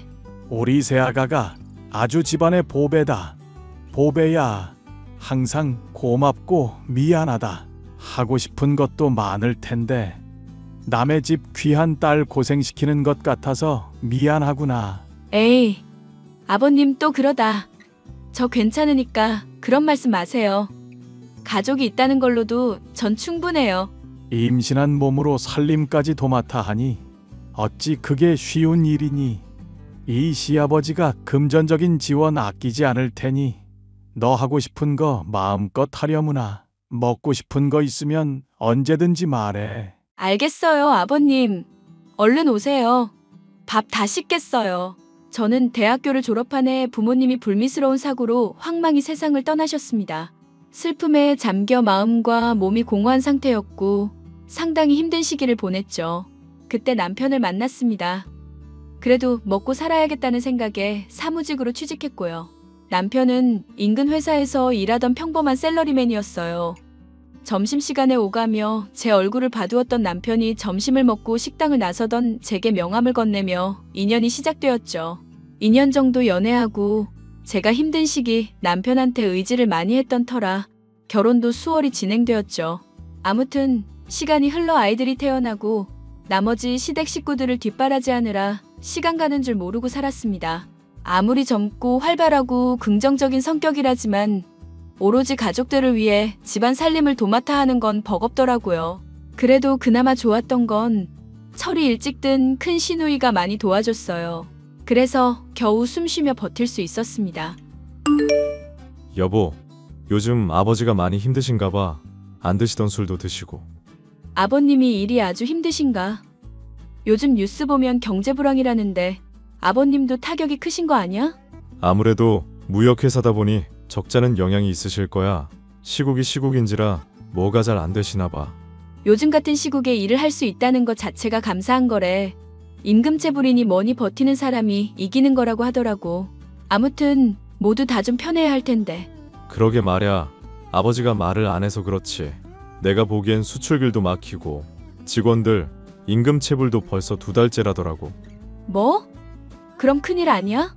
우리 새아가가 아주 집안의 보배다. 보배야. 항상 고맙고 미안하다. 하고 싶은 것도 많을 텐데 남의 집 귀한 딸 고생시키는 것 같아서 미안하구나. 에이, 아버님 또 그러다. 저 괜찮으니까 그런 말씀 마세요. 가족이 있다는 걸로도 전 충분해요. 임신한 몸으로 살림까지 도맡아 하니 어찌 그게 쉬운 일이니. 이 시아버지가 금전적인 지원 아끼지 않을 테니 너 하고 싶은 거 마음껏 하려무나. 먹고 싶은 거 있으면 언제든지 말해. 알겠어요, 아버님. 얼른 오세요. 밥 다 식겠어요. 저는 대학교를 졸업한 해에 부모님이 불미스러운 사고로 황망히 세상을 떠나셨습니다. 슬픔에 잠겨 마음과 몸이 공허한 상태였고 상당히 힘든 시기를 보냈죠. 그때 남편을 만났습니다. 그래도 먹고 살아야겠다는 생각에 사무직으로 취직했고요. 남편은 인근 회사에서 일하던 평범한 샐러리맨이었어요. 점심시간에 오가며 제 얼굴을 봐두었던 남편이 점심을 먹고 식당을 나서던 제게 명함을 건네며 인연이 시작되었죠. 2년 정도 연애하고 제가 힘든 시기 남편한테 의지를 많이 했던 터라 결혼도 수월히 진행되었죠. 아무튼 시간이 흘러 아이들이 태어나고 나머지 시댁 식구들을 뒷바라지하느라 시간 가는 줄 모르고 살았습니다. 아무리 젊고 활발하고 긍정적인 성격이라지만 오로지 가족들을 위해 집안 살림을 도맡아 하는 건 버겁더라고요. 그래도 그나마 좋았던 건 철이 일찍 든 큰 시누이가 많이 도와줬어요. 그래서 겨우 숨쉬며 버틸 수 있었습니다. 여보, 요즘 아버지가 많이 힘드신가 봐. 안 드시던 술도 드시고. 아버님이 일이 아주 힘드신가? 요즘 뉴스 보면 경제 불황이라는데 아버님도 타격이 크신 거 아니야? 아무래도 무역회사다 보니 적자는 영향이 있으실 거야. 시국이 시국인지라 뭐가 잘 안 되시나 봐. 요즘 같은 시국에 일을 할 수 있다는 것 자체가 감사한 거래. 임금체불이니 뭐니 버티는 사람이 이기는 거라고 하더라고. 아무튼 모두 다 좀 편해야 할 텐데. 그러게 말야. 아버지가 말을 안 해서 그렇지. 내가 보기엔 수출길도 막히고 직원들 임금체불도 벌써 2달째라더라고. 뭐? 그럼 큰일 아니야?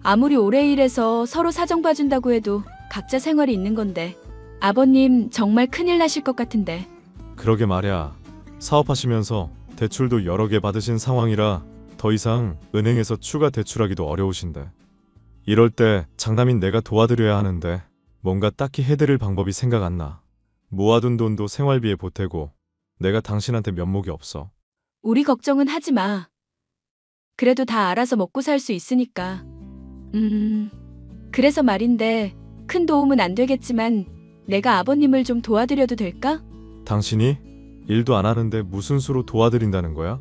아무리 오래 일해서 서로 사정 봐준다고 해도 각자 생활이 있는 건데. 아버님 정말 큰일 나실 것 같은데. 그러게 말야. 사업하시면서 대출도 여러 개 받으신 상황이라 더 이상 은행에서 추가 대출하기도 어려우신데. 이럴 때 장남인 내가 도와드려야 하는데 뭔가 딱히 해드릴 방법이 생각 안 나. 모아둔 돈도 생활비에 보태고 내가 당신한테 면목이 없어. 우리 걱정은 하지 마. 그래도 다 알아서 먹고 살 수 있으니까. 그래서 말인데 큰 도움은 안 되겠지만 내가 아버님을 좀 도와드려도 될까? 당신이? 일도 안 하는데 무슨 수로 도와드린다는 거야?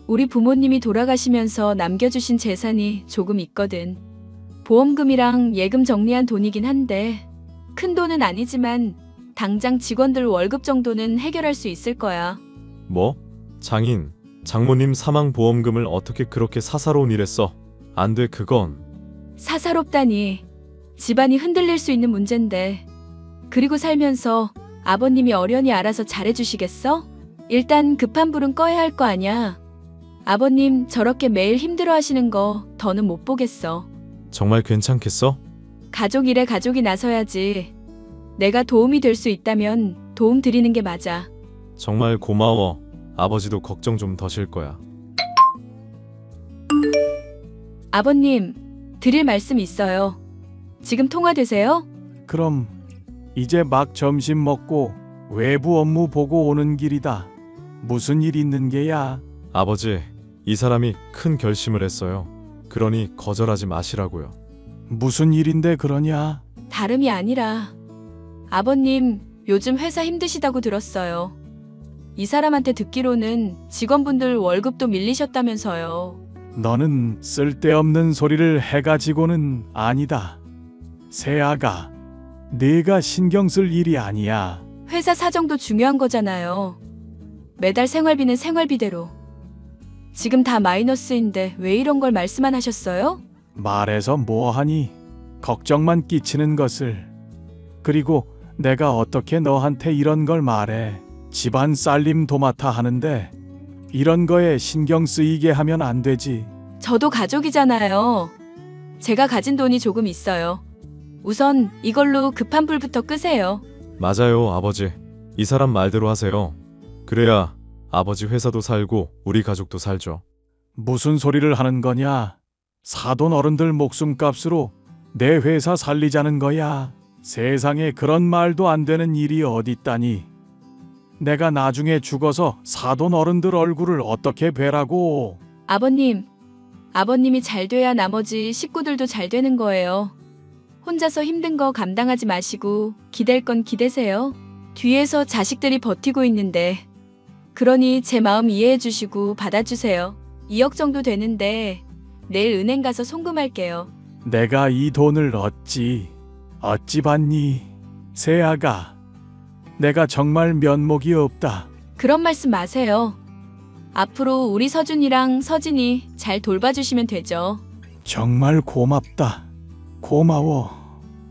우리 부모님이 돌아가시면서 남겨주신 재산이 조금 있거든. 보험금이랑 예금 정리한 돈이긴 한데 큰 돈은 아니지만 당장 직원들 월급 정도는 해결할 수 있을 거야. 뭐? 장인, 장모님 사망보험금을 어떻게 그렇게 사사로운 일에 써? 안 돼, 그건. 사사롭다니. 집안이 흔들릴 수 있는 문제인데. 그리고 살면서 아버님이 어련히 알아서 잘해주시겠어? 일단 급한 불은 꺼야 할 거 아냐. 아버님 저렇게 매일 힘들어하시는 거 더는 못 보겠어. 정말 괜찮겠어? 가족 일에 가족이 나서야지. 내가 도움이 될 수 있다면 도움 드리는 게 맞아. 정말 고마워. 아버지도 걱정 좀 더실 거야. 아버님, 드릴 말씀 있어요. 지금 통화되세요? 그럼 이제 막 점심 먹고 외부 업무 보고 오는 길이다. 무슨 일 있는 게야? 아버지, 이 사람이 큰 결심을 했어요. 그러니 거절하지 마시라고요. 무슨 일인데 그러냐? 다름이 아니라 아버님 요즘 회사 힘드시다고 들었어요. 이 사람한테 듣기로는 직원분들 월급도 밀리셨다면서요. 너는 쓸데없는 소리를 해가지고는 아니다. 새아가, 네가 신경 쓸 일이 아니야. 회사 사정도 중요한 거잖아요. 매달 생활비는 생활비대로. 지금 다 마이너스인데 왜 이런 걸 말씀만 하셨어요? 말해서 뭐하니? 걱정만 끼치는 것을. 그리고 내가 어떻게 너한테 이런 걸 말해. 집안 살림 도맡아 하는데 이런 거에 신경 쓰이게 하면 안 되지. 저도 가족이잖아요. 제가 가진 돈이 조금 있어요. 우선 이걸로 급한 불부터 끄세요. 맞아요, 아버지. 이 사람 말대로 하세요. 그래야 아버지 회사도 살고 우리 가족도 살죠. 무슨 소리를 하는 거냐? 사돈 어른들 목숨값으로 내 회사 살리자는 거야. 세상에 그런 말도 안 되는 일이 어딨다니. 내가 나중에 죽어서 사돈 어른들 얼굴을 어떻게 뵈라고. 아버님이 잘 돼야 나머지 식구들도 잘 되는 거예요. 혼자서 힘든 거 감당하지 마시고 기댈 건 기대세요. 뒤에서 자식들이 버티고 있는데. 그러니 제 마음 이해해 주시고 받아주세요. 2억 정도 되는데 내일 은행 가서 송금할게요. 내가 이 돈을 어찌 받니? 세아가, 내가 정말 면목이 없다. 그런 말씀 마세요. 앞으로 우리 서준이랑 서진이 잘 돌봐주시면 되죠. 정말 고맙다. 고마워.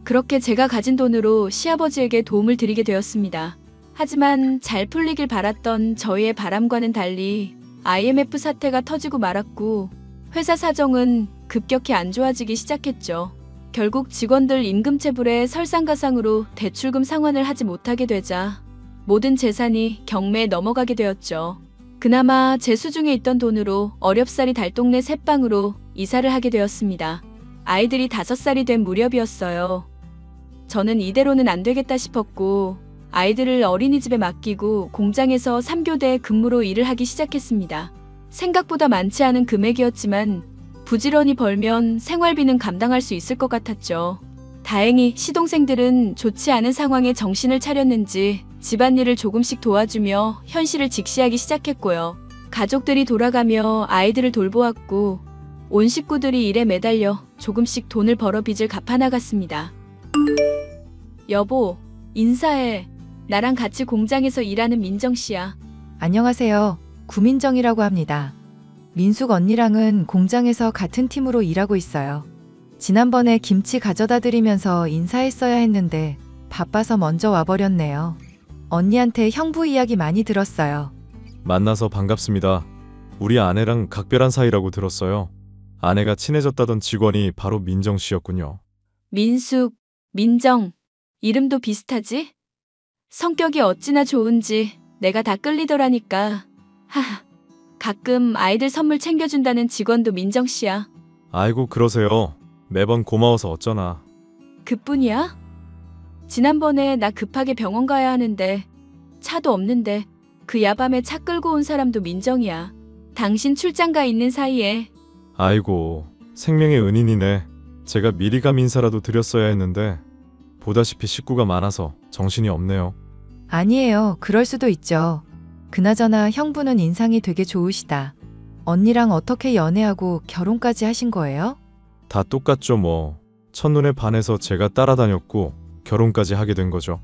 그렇게 제가 가진 돈으로 시아버지에게 도움을 드리게 되었습니다. 하지만 잘 풀리길 바랐던 저희의 바람과는 달리 IMF 사태가 터지고 말았고 회사 사정은 급격히 안 좋아지기 시작했죠. 결국 직원들 임금 체불에 설상가상으로 대출금 상환을 하지 못하게 되자 모든 재산이 경매에 넘어가게 되었죠. 그나마 제 수중에 있던 돈으로 어렵사리 달동네 셋방으로 이사를 하게 되었습니다. 아이들이 5살이 된 무렵이었어요. 저는 이대로는 안 되겠다 싶었고 아이들을 어린이집에 맡기고 공장에서 3교대 근무로 일을 하기 시작했습니다. 생각보다 많지 않은 금액이었지만 부지런히 벌면 생활비는 감당할 수 있을 것 같았죠. 다행히 시동생들은 좋지 않은 상황에 정신을 차렸는지 집안일을 조금씩 도와주며 현실을 직시하기 시작했고요. 가족들이 돌아가며 아이들을 돌보았고 온 식구들이 일에 매달려 조금씩 돈을 벌어 빚을 갚아나갔습니다. 여보, 인사해. 나랑 같이 공장에서 일하는 민정씨야. 안녕하세요. 구민정이라고 합니다. 민숙 언니랑은 공장에서 같은 팀으로 일하고 있어요. 지난번에 김치 가져다 드리면서 인사했어야 했는데 바빠서 먼저 와버렸네요. 언니한테 형부 이야기 많이 들었어요. 만나서 반갑습니다. 우리 아내랑 각별한 사이라고 들었어요. 아내가 친해졌다던 직원이 바로 민정 씨였군요. 민숙, 민정. 이름도 비슷하지? 성격이 어찌나 좋은지 내가 다 끌리더라니까. 가끔 아이들 선물 챙겨준다는 직원도 민정씨야. 아이고 그러세요. 매번 고마워서 어쩌나. 그뿐이야? 지난번에 나 급하게 병원 가야 하는데 차도 없는데 그 야밤에 차 끌고 온 사람도 민정이야. 당신 출장 가 있는 사이에. 아이고 생명의 은인이네. 제가 미리 감 인사라도 드렸어야 했는데 보다시피 식구가 많아서 정신이 없네요. 아니에요. 그럴 수도 있죠. 그나저나 형부는 인상이 되게 좋으시다. 언니랑 어떻게 연애하고 결혼까지 하신 거예요? 다 똑같죠 뭐. 첫눈에 반해서 제가 따라다녔고 결혼까지 하게 된 거죠.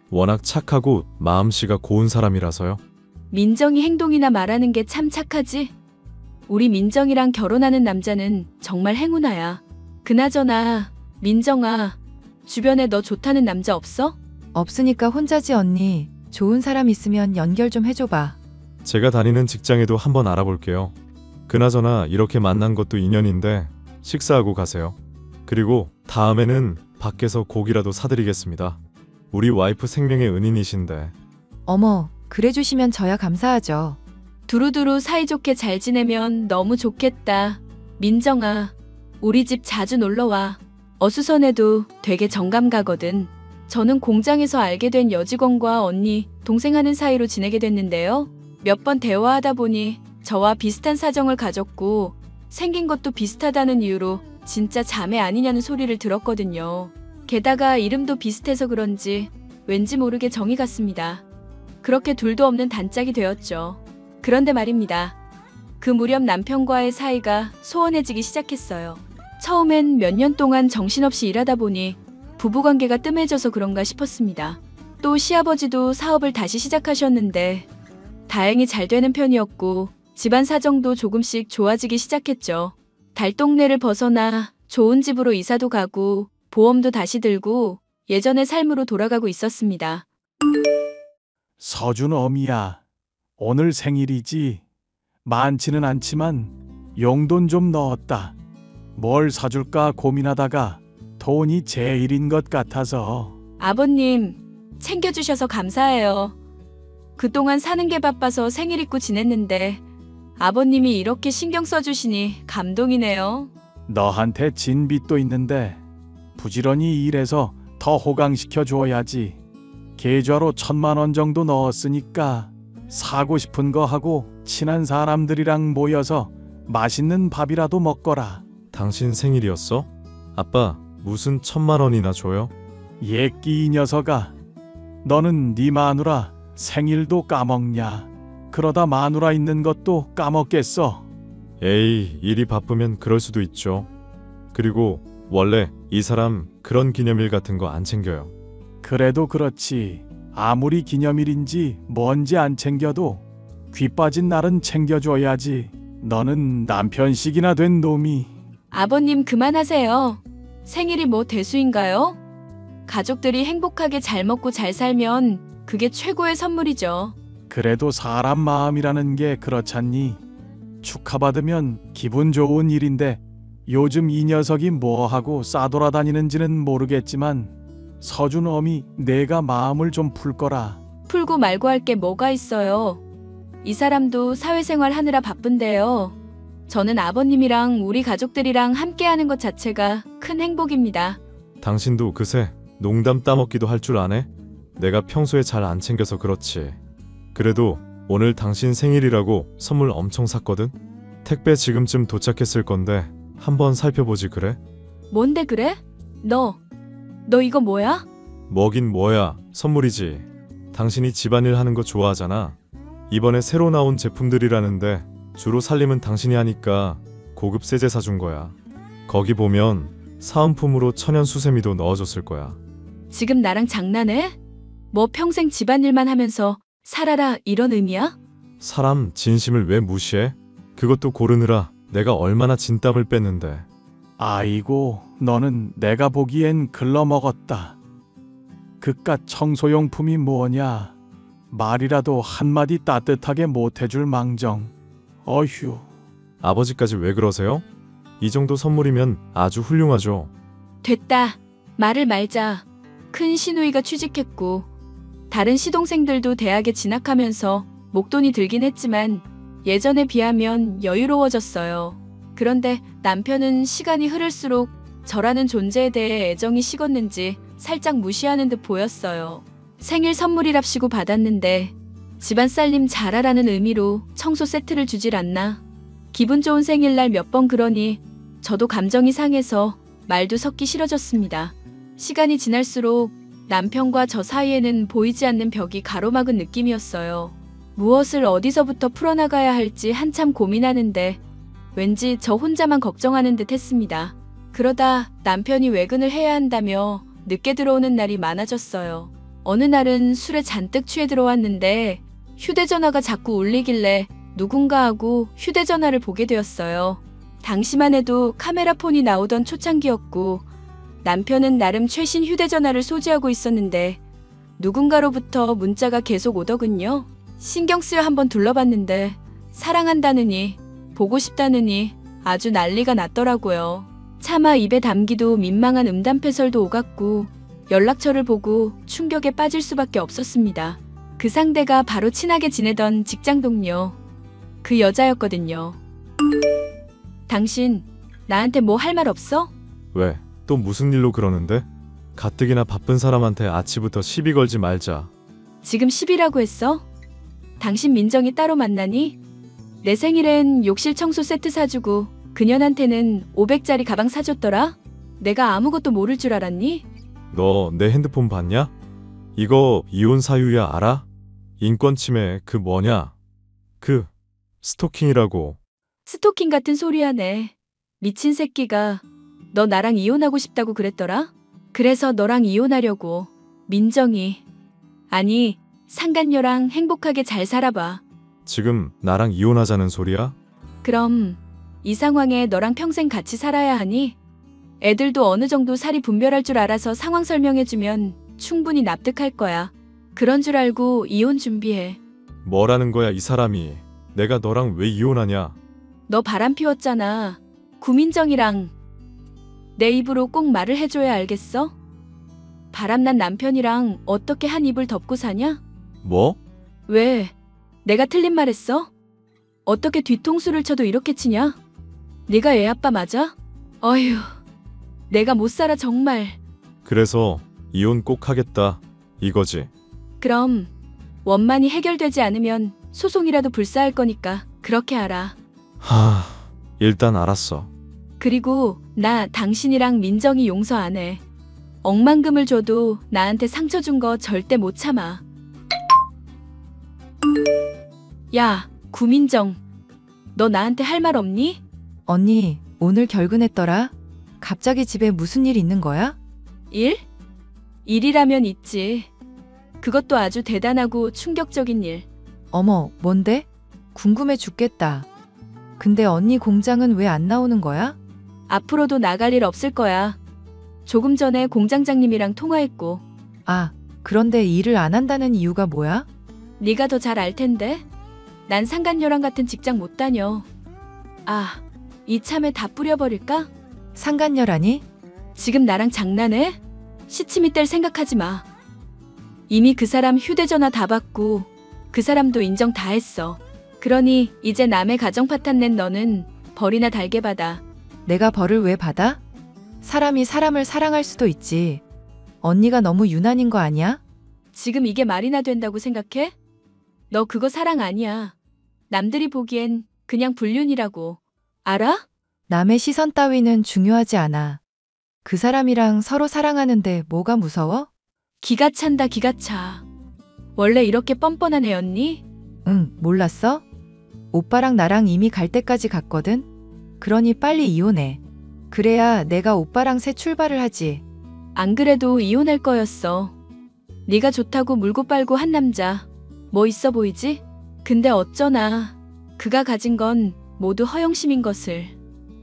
워낙 착하고 마음씨가 고운 사람이라서요. 민정이 행동이나 말하는 게 참 착하지? 우리 민정이랑 결혼하는 남자는 정말 행운아야. 그나저나 민정아, 주변에 너 좋다는 남자 없어? 없으니까 혼자지 언니. 좋은 사람 있으면 연결 좀 해줘봐. 제가 다니는 직장에도 한번 알아볼게요. 그나저나 이렇게 만난 것도 인연인데 식사하고 가세요. 그리고 다음에는 밖에서 고기라도 사드리겠습니다. 우리 와이프 생명의 은인이신데. 어머, 그래 주시면 저야 감사하죠. 두루두루 사이좋게 잘 지내면 너무 좋겠다. 민정아, 우리 집 자주 놀러와. 어수선해도 되게 정감 가거든. 저는 공장에서 알게 된 여직원과 언니, 동생 하는 사이로 지내게 됐는데요. 몇 번 대화하다 보니 저와 비슷한 사정을 가졌고 생긴 것도 비슷하다는 이유로 진짜 자매 아니냐는 소리를 들었거든요. 게다가 이름도 비슷해서 그런지 왠지 모르게 정이 갔습니다. 그렇게 둘도 없는 단짝이 되었죠. 그런데 말입니다. 그 무렵 남편과의 사이가 소원해지기 시작했어요. 처음엔 몇 년 동안 정신없이 일하다 보니 부부관계가 뜸해져서 그런가 싶었습니다. 또 시아버지도 사업을 다시 시작하셨는데 다행히 잘 되는 편이었고 집안 사정도 조금씩 좋아지기 시작했죠. 달동네를 벗어나 좋은 집으로 이사도 가고 보험도 다시 들고 예전의 삶으로 돌아가고 있었습니다. 서준 어미야, 오늘 생일이지. 많지는 않지만 용돈 좀 넣었다. 뭘 사줄까 고민하다가 돈이 제일인 것 같아서. 아버님, 챙겨주셔서 감사해요. 그동안 사는 게 바빠서 생일 잊고 지냈는데 아버님이 이렇게 신경 써주시니 감동이네요. 너한테 진 빚도 있는데 부지런히 일해서 더 호강시켜 줘야지. 계좌로 1,000만 원 정도 넣었으니까 사고 싶은 거 하고 친한 사람들이랑 모여서 맛있는 밥이라도 먹거라. 당신 생일이었어? 아빠 무슨 1,000만 원이나 줘요? 예끼 이 녀석아, 너는 네 마누라 생일도 까먹냐? 그러다 마누라 있는 것도 까먹겠어. 에이, 일이 바쁘면 그럴 수도 있죠. 그리고 원래 이 사람 그런 기념일 같은 거 안 챙겨요. 그래도 그렇지. 아무리 기념일인지 뭔지 안 챙겨도 귀 빠진 날은 챙겨줘야지. 너는 남편식이나 된 놈이. 아버님 그만하세요. 생일이 뭐 대수인가요? 가족들이 행복하게 잘 먹고 잘 살면 그게 최고의 선물이죠. 그래도 사람 마음이라는 게 그렇잖니. 축하받으면 기분 좋은 일인데 요즘 이 녀석이 뭐하고 싸돌아다니는지는 모르겠지만 서준 어미 내가 마음을 좀 풀 거라. 풀고 말고 할 게 뭐가 있어요. 이 사람도 사회생활 하느라 바쁜데요. 저는 아버님이랑 우리 가족들이랑 함께하는 것 자체가 큰 행복입니다. 당신도 그새 농담 따먹기도 할 줄 아네? 내가 평소에 잘 안 챙겨서 그렇지. 그래도 오늘 당신 생일이라고 선물 엄청 샀거든? 택배 지금쯤 도착했을 건데 한번 살펴보지 그래? 뭔데 그래? 너 이거 뭐야? 뭐긴 뭐야, 선물이지. 당신이 집안일 하는 거 좋아하잖아. 이번에 새로 나온 제품들이라는데 주로 살림은 당신이 하니까 고급 세제 사준 거야. 거기 보면 사은품으로 천연 수세미도 넣어줬을 거야. 지금 나랑 장난해? 뭐 평생 집안일만 하면서 살아라 이런 의미야? 사람 진심을 왜 무시해? 그것도 고르느라 내가 얼마나 진땀을 뺐는데. 아이고, 너는 내가 보기엔 글러먹었다. 그깟 청소용품이 뭐냐. 말이라도 한마디 따뜻하게 못해줄 망정. 어휴. 아버지까지 왜 그러세요? 이 정도 선물이면 아주 훌륭하죠. 됐다. 말을 말자. 큰 시누이가 취직했고 다른 시동생들도 대학에 진학하면서 목돈이 들긴 했지만 예전에 비하면 여유로워졌어요. 그런데 남편은 시간이 흐를수록 저라는 존재에 대해 애정이 식었는지 살짝 무시하는 듯 보였어요. 생일 선물이랍시고 받았는데 집안 살림 잘하라는 의미로 청소 세트를 주질 않나. 기분 좋은 생일날 몇 번 그러니 저도 감정이 상해서 말도 섞기 싫어졌습니다. 시간이 지날수록 남편과 저 사이에는 보이지 않는 벽이 가로막은 느낌이었어요. 무엇을 어디서부터 풀어나가야 할지 한참 고민하는데 왠지 저 혼자만 걱정하는 듯 했습니다. 그러다 남편이 외근을 해야 한다며 늦게 들어오는 날이 많아졌어요. 어느 날은 술에 잔뜩 취해 들어왔는데 휴대전화가 자꾸 울리길래 누군가 하고 휴대전화를 보게 되었어요. 당시만 해도 카메라폰이 나오던 초창기였고 남편은 나름 최신 휴대전화를 소지하고 있었는데 누군가로부터 문자가 계속 오더군요. 신경 쓰여 한번 둘러봤는데 사랑한다느니 보고 싶다느니 아주 난리가 났더라고요. 차마 입에 담기도 민망한 음담패설도 오갔고 연락처를 보고 충격에 빠질 수밖에 없었습니다. 그 상대가 바로 친하게 지내던 직장 동료. 그 여자였거든요. 당신 나한테 뭐 할 말 없어? 왜? 또 무슨 일로 그러는데? 가뜩이나 바쁜 사람한테 아침부터 시비 걸지 말자. 지금 10이라고 했어? 당신 민정이 따로 만나니? 내 생일엔 욕실 청소 세트 사주고 그년한테는 500짜리 가방 사줬더라? 내가 아무것도 모를 줄 알았니? 너 내 핸드폰 봤냐? 이거 이혼 사유야 알아? 인권 침해 그 뭐냐? 그 스토킹이라고. 스토킹 같은 소리 하네. 미친 새끼가 너 나랑 이혼하고 싶다고 그랬더라? 그래서 너랑 이혼하려고. 민정이. 아니, 상간녀랑 행복하게 잘 살아봐. 지금 나랑 이혼하자는 소리야? 그럼 이 상황에 너랑 평생 같이 살아야 하니? 애들도 어느 정도 살이 분별할 줄 알아서 상황 설명해주면 충분히 납득할 거야. 그런 줄 알고 이혼 준비해. 뭐라는 거야 이 사람이. 내가 너랑 왜 이혼하냐? 너 바람 피웠잖아. 구민정이랑. 내 입으로 꼭 말을 해줘야 알겠어? 바람난 남편이랑 어떻게 한 입을 덮고 사냐? 뭐? 왜? 내가 틀린 말 했어? 어떻게 뒤통수를 쳐도 이렇게 치냐? 네가 애 아빠 맞아? 어휴, 내가 못 살아 정말. 그래서 이혼 꼭 하겠다 이거지. 그럼 원만히 해결되지 않으면 소송이라도 불사할 거니까 그렇게 알아. 일단 알았어. 그리고 나 당신이랑 민정이 용서 안 해. 억만금을 줘도 나한테 상처 준 거 절대 못 참아. 야, 구민정. 너 나한테 할 말 없니? 언니, 오늘 결근했더라? 갑자기 집에 무슨 일 있는 거야? 일? 일이라면 있지. 그것도 아주 대단하고 충격적인 일. 어머, 뭔데? 궁금해 죽겠다. 근데 언니 공장은 왜 안 나오는 거야? 앞으로도 나갈 일 없을 거야. 조금 전에 공장장님이랑 통화했고. 아, 그런데 일을 안 한다는 이유가 뭐야? 네가 더 잘 알 텐데. 난 상간녀랑 같은 직장 못 다녀. 아, 이참에 다 뿌려버릴까? 상간녀라니? 지금 나랑 장난해? 시치미 뗄 생각하지 마. 이미 그 사람 휴대전화 다 받고 그 사람도 인정 다 했어. 그러니 이제 남의 가정 파탄 낸 너는 벌이나 달게 받아. 내가 벌을 왜 받아? 사람이 사람을 사랑할 수도 있지. 언니가 너무 유난인 거 아니야? 지금 이게 말이나 된다고 생각해? 너 그거 사랑 아니야. 남들이 보기엔 그냥 불륜이라고. 알아? 남의 시선 따위는 중요하지 않아. 그 사람이랑 서로 사랑하는데 뭐가 무서워? 기가 찬다 기가 차. 원래 이렇게 뻔뻔한 애였니? 응, 몰랐어? 오빠랑 나랑 이미 갈 때까지 갔거든? 그러니 빨리 이혼해. 그래야 내가 오빠랑 새 출발을 하지. 안 그래도 이혼할 거였어. 네가 좋다고 물고 빨고 한 남자. 뭐 있어 보이지? 근데 어쩌나 그가 가진 건 모두 허영심인 것을.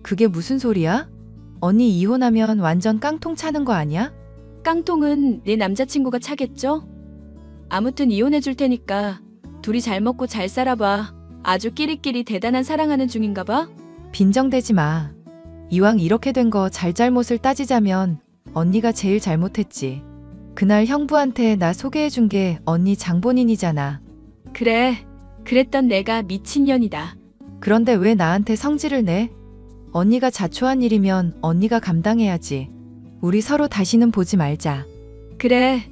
그게 무슨 소리야? 언니 이혼하면 완전 깡통 차는 거 아니야? 깡통은 네 남자친구가 차겠죠? 아무튼 이혼해 줄 테니까 둘이 잘 먹고 잘 살아봐. 아주 끼리끼리 대단한 사랑하는 중인가 봐? 빈정대지 마. 이왕 이렇게 된 거 잘잘못을 따지자면 언니가 제일 잘못했지. 그날 형부한테 나 소개해준 게 언니 장본인이잖아. 그래, 그랬던 내가 미친년이다. 그런데 왜 나한테 성질을 내? 언니가 자초한 일이면 언니가 감당해야지. 우리 서로 다시는 보지 말자. 그래,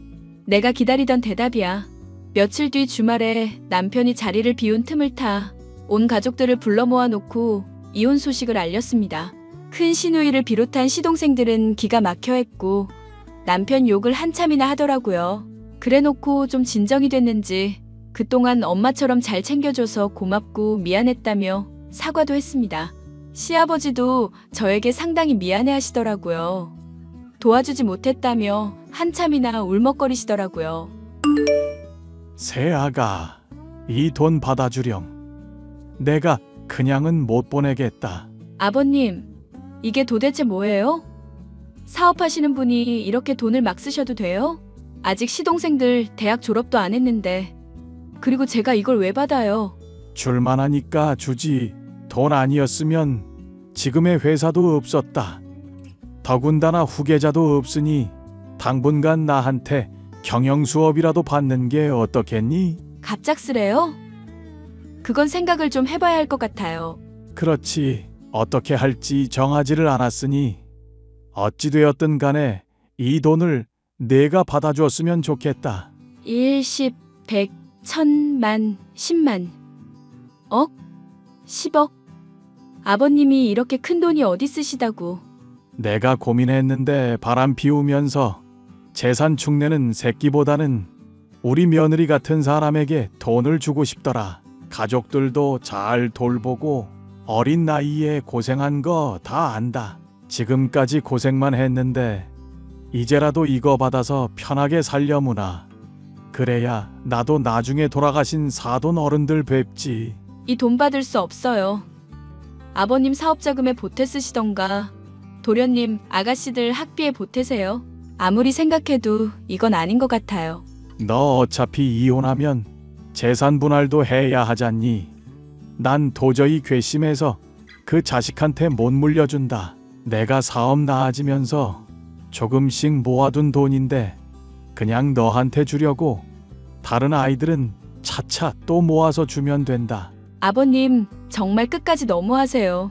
내가 기다리던 대답이야. 며칠 뒤 주말에 남편이 자리를 비운 틈을 타 온 가족들을 불러 모아놓고 이혼 소식을 알렸습니다. 큰 시누이를 비롯한 시동생들은 기가 막혀 했고 남편 욕을 한참이나 하더라고요. 그래놓고 좀 진정이 됐는지 그동안 엄마처럼 잘 챙겨줘서 고맙고 미안했다며 사과도 했습니다. 시아버지도 저에게 상당히 미안해 하시더라고요. 도와주지 못했다며 한참이나 울먹거리시더라고요. 새아가, 이 돈 받아주렴. 내가 그냥은 못 보내겠다. 아버님, 이게 도대체 뭐예요? 사업하시는 분이 이렇게 돈을 막 쓰셔도 돼요? 아직 시동생들 대학 졸업도 안 했는데. 그리고 제가 이걸 왜 받아요? 줄만하니까 주지. 돈 아니었으면 지금의 회사도 없었다. 더군다나 후계자도 없으니 당분간 나한테 경영 수업이라도 받는 게 어떻겠니? 갑작스레요? 그건 생각을 좀 해봐야 할 것 같아요. 그렇지. 어떻게 할지 정하지를 않았으니 어찌되었든 간에 이 돈을 내가 받아줬으면 좋겠다. 1, 10, 100, 1000만, 10만. 억? 10억? 아버님이 이렇게 큰 돈이 어디 쓰시다고. 내가 고민했는데 바람 피우면서 재산 축내는 새끼보다는 우리 며느리 같은 사람에게 돈을 주고 싶더라. 가족들도 잘 돌보고 어린 나이에 고생한 거 다 안다. 지금까지 고생만 했는데 이제라도 이거 받아서 편하게 살려무나. 그래야 나도 나중에 돌아가신 사돈 어른들 뵙지. 이 돈 받을 수 없어요. 아버님 사업자금에 보태 쓰시던가 도련님 아가씨들 학비에 보태세요. 아무리 생각해도 이건 아닌 것 같아요. 너 어차피 이혼하면 재산 분할도 해야 하잖니. 난 도저히 괘씸해서 그 자식한테 못 물려준다. 내가 사업 나아지면서 조금씩 모아둔 돈인데 그냥 너한테 주려고. 다른 아이들은 차차 또 모아서 주면 된다. 아버님 정말 끝까지 너무하세요.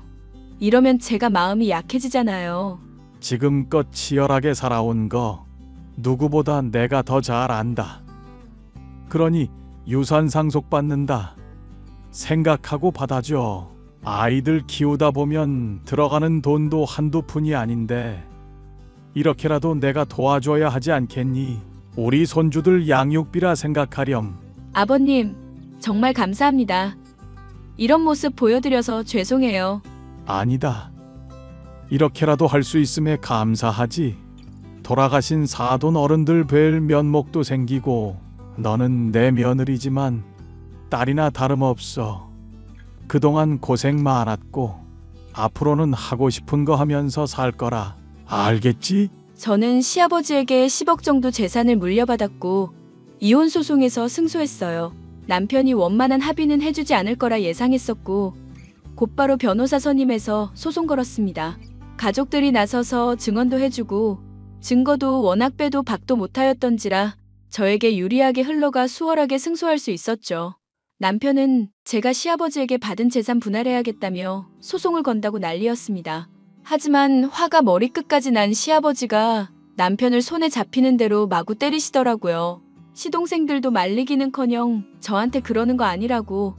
이러면 제가 마음이 약해지잖아요. 지금껏 치열하게 살아온 거 누구보다 내가 더 잘 안다. 그러니 유산 상속받는다 생각하고 받아줘. 아이들 키우다 보면 들어가는 돈도 한두 푼이 아닌데 이렇게라도 내가 도와줘야 하지 않겠니? 우리 손주들 양육비라 생각하렴. 아버님 정말 감사합니다. 이런 모습 보여드려서 죄송해요. 아니다. 이렇게라도 할 수 있음에 감사하지. 돌아가신 사돈 어른들 뵐 면목도 생기고 너는 내 며느리지만 딸이나 다름없어. 그동안 고생 많았고 앞으로는 하고 싶은 거 하면서 살 거라. 알겠지? 저는 시아버지에게 10억 정도 재산을 물려받았고 이혼 소송에서 승소했어요. 남편이 원만한 합의는 해주지 않을 거라 예상했었고 곧바로 변호사 선임해서 소송 걸었습니다. 가족들이 나서서 증언도 해주고 증거도 워낙 빼도 박도 못하였던지라 저에게 유리하게 흘러가 수월하게 승소할 수 있었죠. 남편은 제가 시아버지에게 받은 재산 분할해야겠다며 소송을 건다고 난리였습니다. 하지만 화가 머리끝까지 난 시아버지가 남편을 손에 잡히는 대로 마구 때리시더라고요. 시동생들도 말리기는커녕 저한테 그러는 거 아니라고,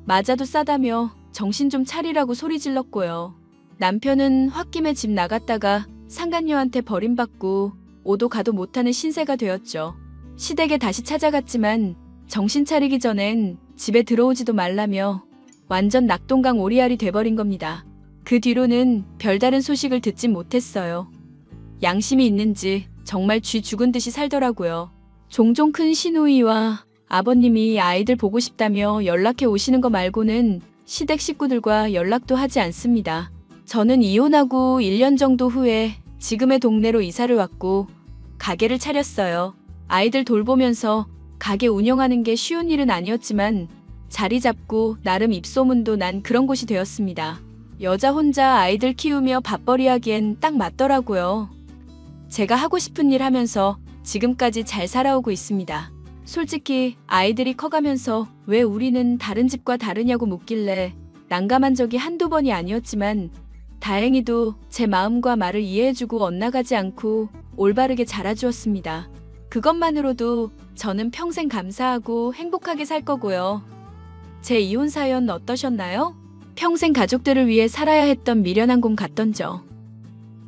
맞아도 싸다며 정신 좀 차리라고 소리 질렀고요. 남편은 홧김에 집 나갔다가 상간녀한테 버림받고 오도 가도 못하는 신세가 되었죠. 시댁에 다시 찾아갔지만 정신 차리기 전엔 집에 들어오지도 말라며 완전 낙동강 오리알이 돼버린 겁니다. 그 뒤로는 별다른 소식을 듣진 못했어요. 양심이 있는지 정말 쥐 죽은 듯이 살더라고요. 종종 큰 시누이와 아버님이 아이들 보고 싶다며 연락해 오시는 거 말고는 시댁 식구들과 연락도 하지 않습니다. 저는 이혼하고 1년 정도 후에 지금의 동네로 이사를 왔고 가게를 차렸어요. 아이들 돌보면서 가게 운영하는 게 쉬운 일은 아니었지만 자리 잡고 나름 입소문도 난 그런 곳이 되었습니다. 여자 혼자 아이들 키우며 밥벌이 하기엔 딱 맞더라고요. 제가 하고 싶은 일 하면서 지금까지 잘 살아오고 있습니다. 솔직히 아이들이 커가면서 왜 우리는 다른 집과 다르냐고 묻길래 난감한 적이 한두 번이 아니었지만 다행히도 제 마음과 말을 이해해주고 엇나가지 않고 올바르게 자라주었습니다. 그것만으로도 저는 평생 감사하고 행복하게 살 거고요. 제 이혼 사연 어떠셨나요? 평생 가족들을 위해 살아야 했던 미련한 곰 같던죠.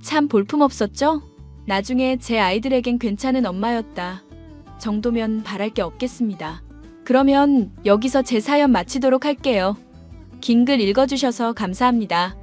참 볼품없었죠? 나중에 제 아이들에겐 괜찮은 엄마였다 정도면 바랄 게 없겠습니다. 그러면 여기서 제 사연 마치도록 할게요. 긴 글 읽어주셔서 감사합니다.